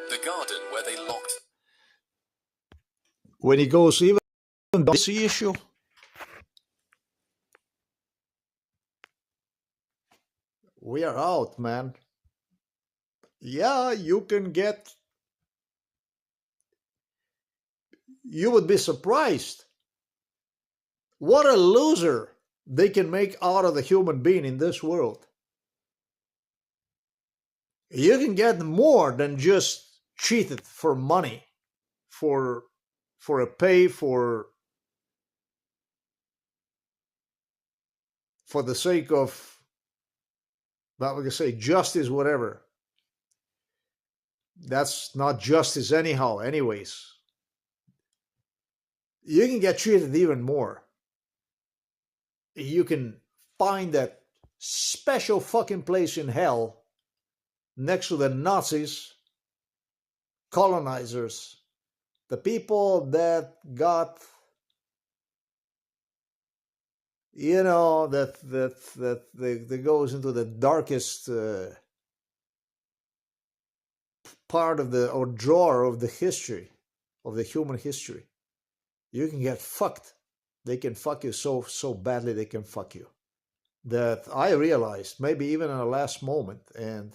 The garden where they locked. When it goes even this issue, we are out, man. Yeah, you would be surprised what a loser they can make out of the human being in this world. You can get more than just cheated for money, for a pay, for the sake of, well, we can say justice, whatever. That's not justice anyhow, anyways. You can get treated even more. You can find that special fucking place in hell next to the Nazis, colonizers, the people that got you know, that goes into the darkest part of the, or drawer of the history, of the human history. You can get fucked. They can fuck you so badly, they can fuck you. That I realized, maybe even in the last moment, and,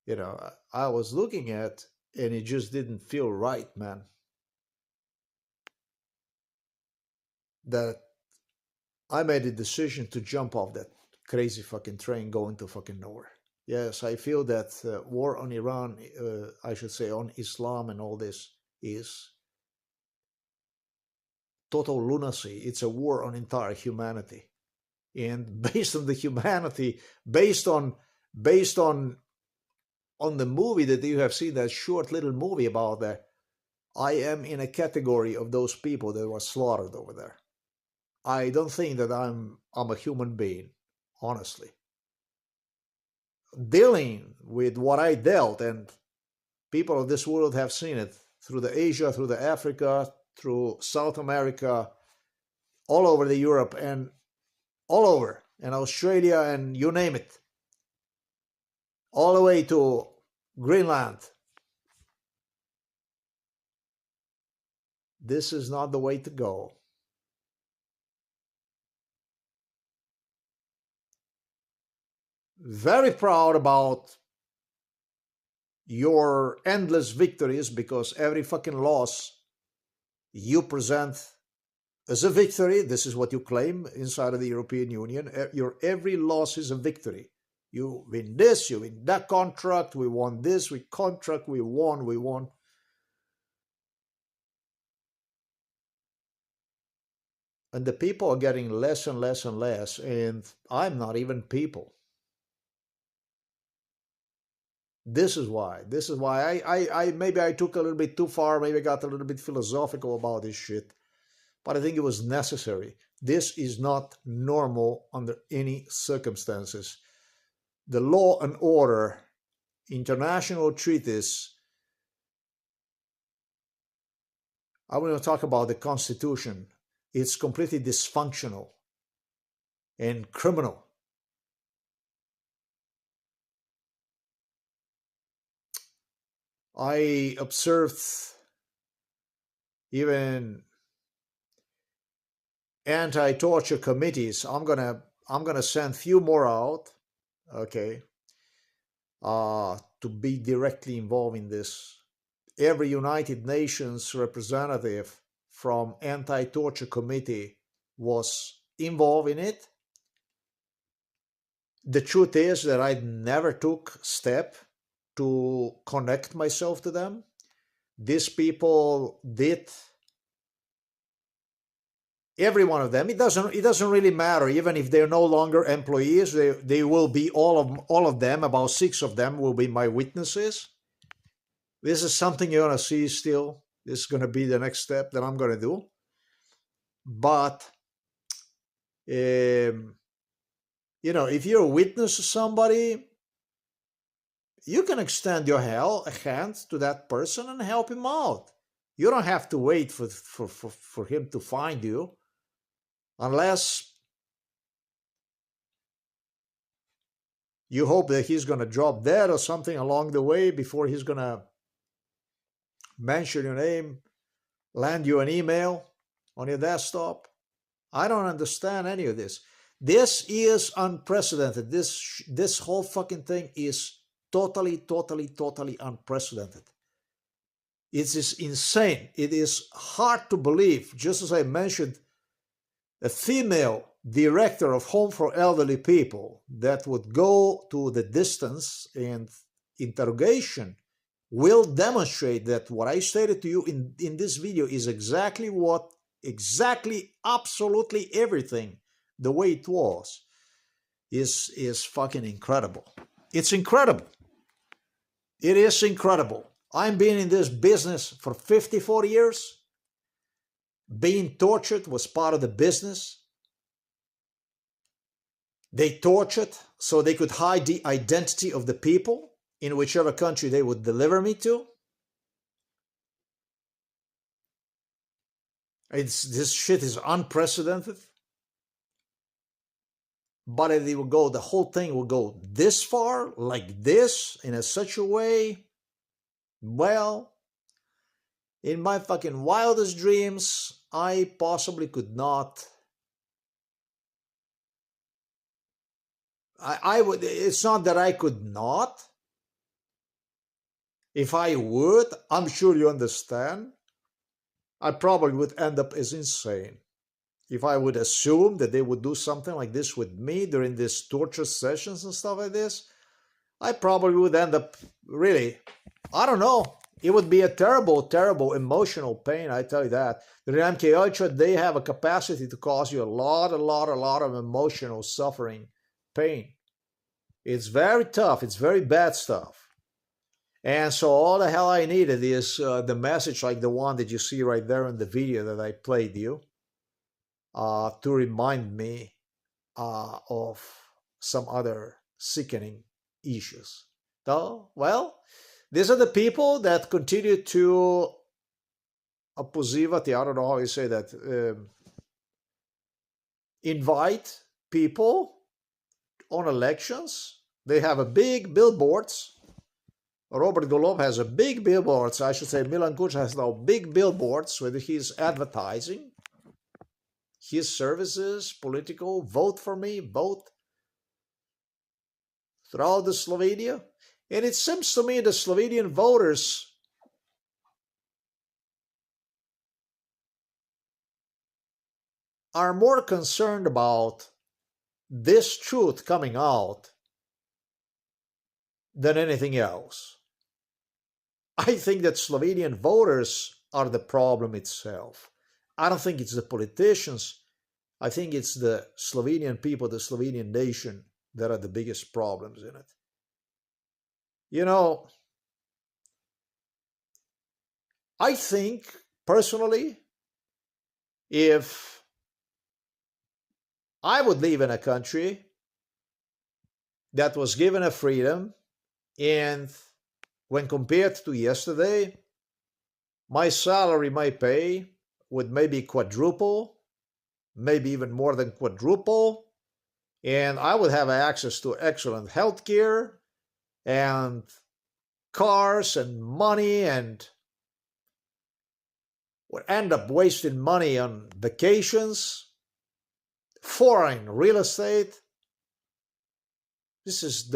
you know, I was looking at, and it just didn't feel right, man. That I made a decision to jump off that crazy fucking train going to fucking nowhere. Yes, I feel that war on Iran, I should say on Islam and all this, is total lunacy. It's a war on entire humanity. And based on the humanity, based on the movie that you have seen, that short little movie about that, I am in a category of those people that were slaughtered over there. I don't think that I'm a human being, honestly. Dealing with what I dealt, and people of this world have seen it, through the Asia, through the Africa, through South America, all over the Europe, and all over, and Australia, and you name it, all the way to Greenland. This is not the way to go. Very proud about your endless victories, because every fucking loss you present as a victory. This is what you claim inside of the European Union. Your every loss is a victory. You win this, you win that contract, we won this, we won. And the people are getting less and less and less, and I'm not even people. This is why I maybe I took a little bit too far, maybe I got a little bit philosophical about this shit, but I think it was necessary. This is not normal under any circumstances. The law and order, international treaties, I want to talk about the Constitution. It's completely dysfunctional and criminal. I observed even anti-torture committees. I'm gonna send few more out, okay, to be directly involved in this. Every United Nations representative from anti-torture committee was involved in it. The truth is that I never took step to connect myself to them. These people did, every one of them. It doesn't really matter, even if they're no longer employees. They will be, all of them, about 6 of them will be my witnesses. This is something you're gonna see still. This is gonna be the next step that I'm gonna do. But you know, if you're a witness to somebody, you can extend your hand to that person and help him out. You don't have to wait for him to find you, unless you hope that he's going to drop dead or something along the way before he's going to mention your name, land you an email on your desktop. I don't understand any of this. This is unprecedented. This whole fucking thing is totally unprecedented. It is insane. It is hard to believe. Just as I mentioned, a female director of Home for Elderly People that would go to the distance and interrogation will demonstrate that what I stated to you in this video is absolutely everything, the way it was, is fucking incredible. It's incredible. It is incredible. I've been in this business for 54 years. Being tortured was part of the business. They tortured so they could hide the identity of the people in whichever country they would deliver me to. This shit is unprecedented. But if it would go, the whole thing will go this far, like this, in such a way, well, in my fucking wildest dreams, I possibly could not. I would. It's not that I could not. If I would, I'm sure you understand, I probably would end up as insane. If I would assume that they would do something like this with me during these torture sessions and stuff like this, I probably would end up really, I don't know. It would be a terrible, terrible emotional pain, I tell you that. The MK Ultra, they have a capacity to cause you a lot of emotional suffering, pain. It's very tough. It's very bad stuff. And so all the hell I needed is the message like the one that you see right there in the video that I played you to remind me of some other sickening issues. So, well, these are the people that continue to opposivati, I don't know how you say that, invite people on elections. They have a big billboards. Robert Golub has a big billboards. I should say Milan Kuča has now big billboards where he's advertising his services, political, vote for me, vote throughout the Slovenia. And it seems to me the Slovenian voters are more concerned about this truth coming out than anything else. I think that Slovenian voters are the problem itself. I don't think it's the politicians. I think it's the Slovenian people, the Slovenian nation, that are the biggest problems in it. You know, I think, personally, if I would live in a country that was given a freedom, and when compared to yesterday, my salary, my pay would maybe quadruple, maybe even more than quadruple, and I would have access to excellent health care and cars and money, and would end up wasting money on vacations, foreign real estate. This is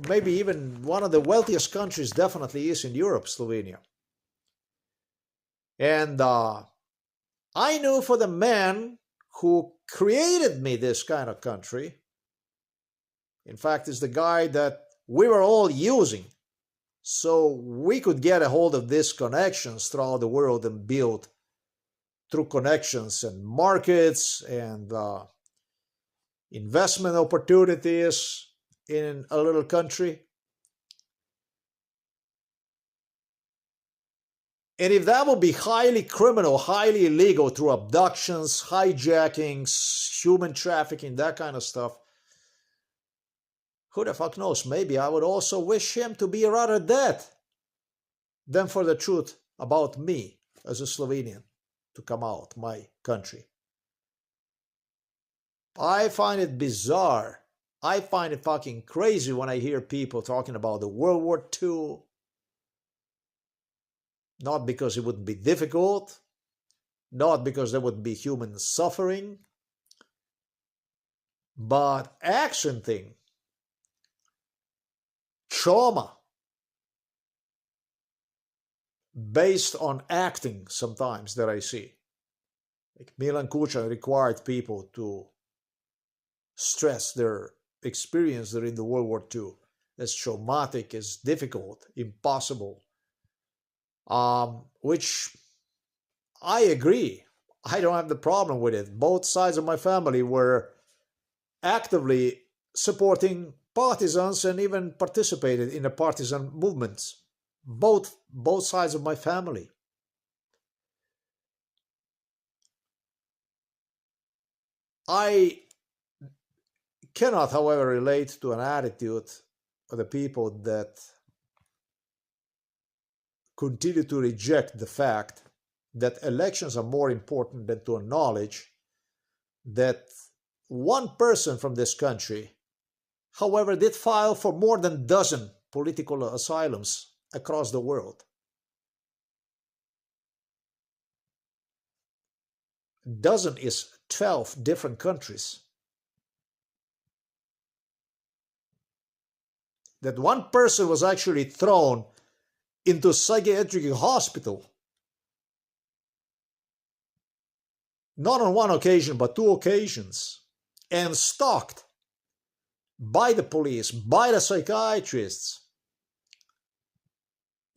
maybe even one of the wealthiest countries, definitely is in Europe, Slovenia. And I knew for the man who created me this kind of country, in fact, is the guy that we were all using so we could get a hold of these connections throughout the world and build through connections and markets and investment opportunities in a little country. And if that would be highly criminal, highly illegal through abductions, hijackings, human trafficking, that kind of stuff, who the fuck knows? Maybe I would also wish him to be rather dead than for the truth about me as a Slovenian to come out, my country. I find it bizarre. I find it fucking crazy when I hear people talking about the World War II. Not because it wouldn't be difficult, not because there wouldn't be human suffering, but accenting trauma based on acting sometimes that I see. Like Milan Kuča required people to stress their experience during the World War II as traumatic, as difficult, impossible, which I agree. I don't have the problem with it. Both sides of my family were actively supporting partisans and even participated in the partisan movements. Both sides of my family. I cannot, however, relate to an attitude of the people that continue to reject the fact that elections are more important than to acknowledge that one person from this country, however, did file for more than a dozen political asylums across the world. Dozen is 12 different countries. That one person was actually thrown into a psychiatric hospital. Not on one occasion, but two occasions. And stalked by the police, by the psychiatrists,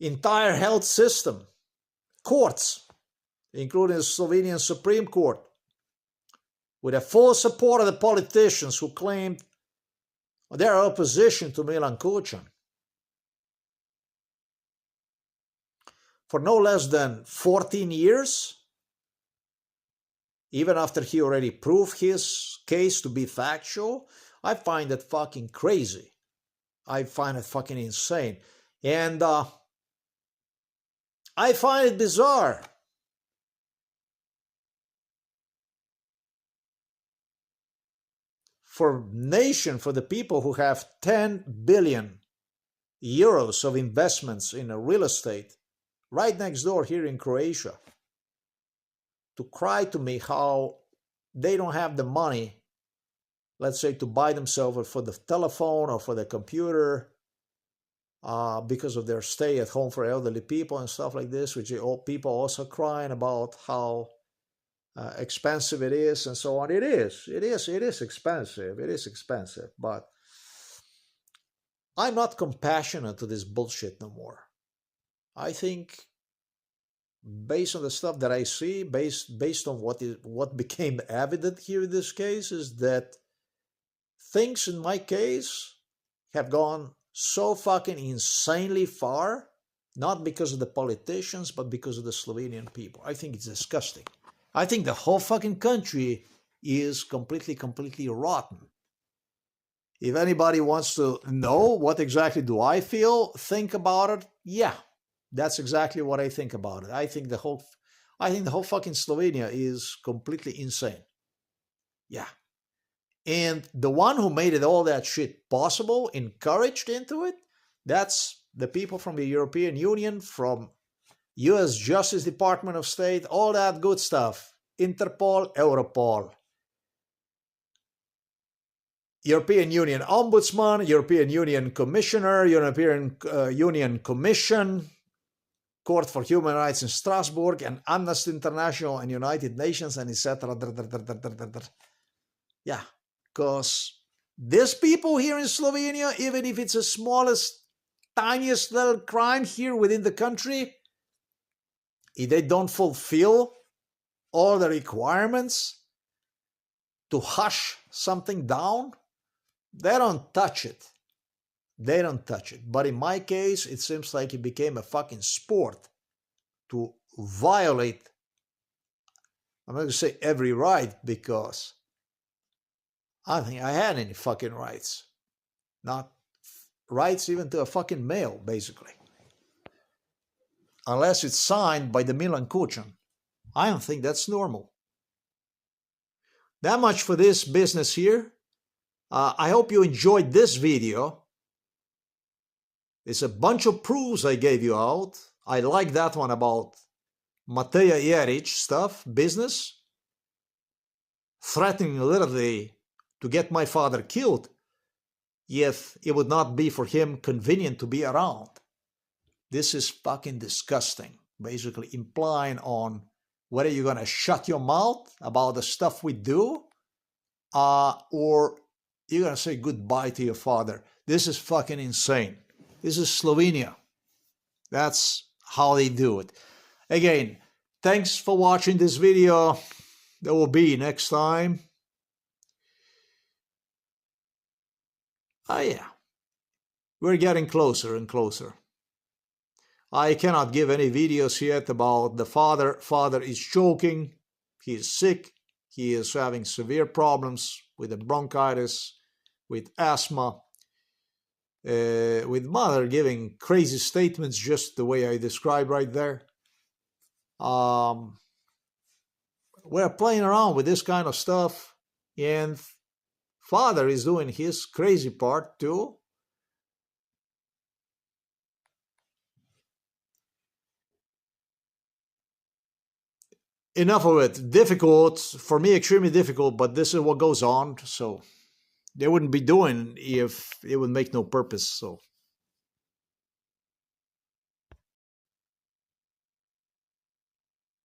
entire health system, courts, including the Slovenian Supreme Court, with the full support of the politicians who claimed their opposition to Milan Kucan. For no less than 14 years, even after he already proved his case to be factual, I find that fucking crazy. I find it fucking insane. And I find it bizarre. For nation, for the people who have 10 billion euros of investments in a real estate right next door here in Croatia, to cry to me how they don't have the money, let's say, to buy themselves for the telephone or for the computer because of their stay at home for elderly people and stuff like this, which people also crying about how expensive it is and so on. It is expensive. It is expensive. But I'm not compassionate to this bullshit no more. I think, based on the stuff that I see, based on what became evident here in this case, is that things in my case have gone so fucking insanely far, not because of the politicians, but because of the Slovenian people. I think it's disgusting. I think the whole fucking country is completely rotten. If anybody wants to know what exactly do I think about it, yeah, that's exactly what I think about it. I think the whole fucking Slovenia is completely insane. Yeah. And the one who made it all that shit possible, encouraged into it, that's the people from the European Union, from US Justice Department of State, all that good stuff. Interpol, Europol. European Union Ombudsman, European Union Commissioner, European Union Commission, Court for Human Rights in Strasbourg, and Amnesty International and United Nations, and etc. Yeah, because these people here in Slovenia, even if it's the smallest, tiniest little crime here within the country, if they don't fulfill all the requirements to hush something down, they don't touch it. They don't touch it. But in my case, it seems like it became a fucking sport to violate, I'm not going to say every right, because I don't think I had any fucking rights. Not rights even to a fucking mail, basically. Unless it's signed by the Milan Kucan. I don't think that's normal. That much for this business here. I hope you enjoyed this video. It's a bunch of proofs I gave you out. I like that one about Mateja Jerič stuff, business. Threatening literally to get my father killed if it would not be for him convenient to be around. This is fucking disgusting. Basically implying on whether you're going to shut your mouth about the stuff we do or you're going to say goodbye to your father. This is fucking insane. This is Slovenia. That's how they do it. Again, thanks for watching this video. There will be next time. Yeah. We're getting closer and closer. I cannot give any videos yet about the father. Father is choking. He is sick. He is having severe problems with the bronchitis, with asthma, with mother giving crazy statements just the way I described right there. We're playing around with this kind of stuff, and father is doing his crazy part too. Enough of it. Difficult, for me, extremely difficult, but this is what goes on. So they wouldn't be doing if it would make no purpose. So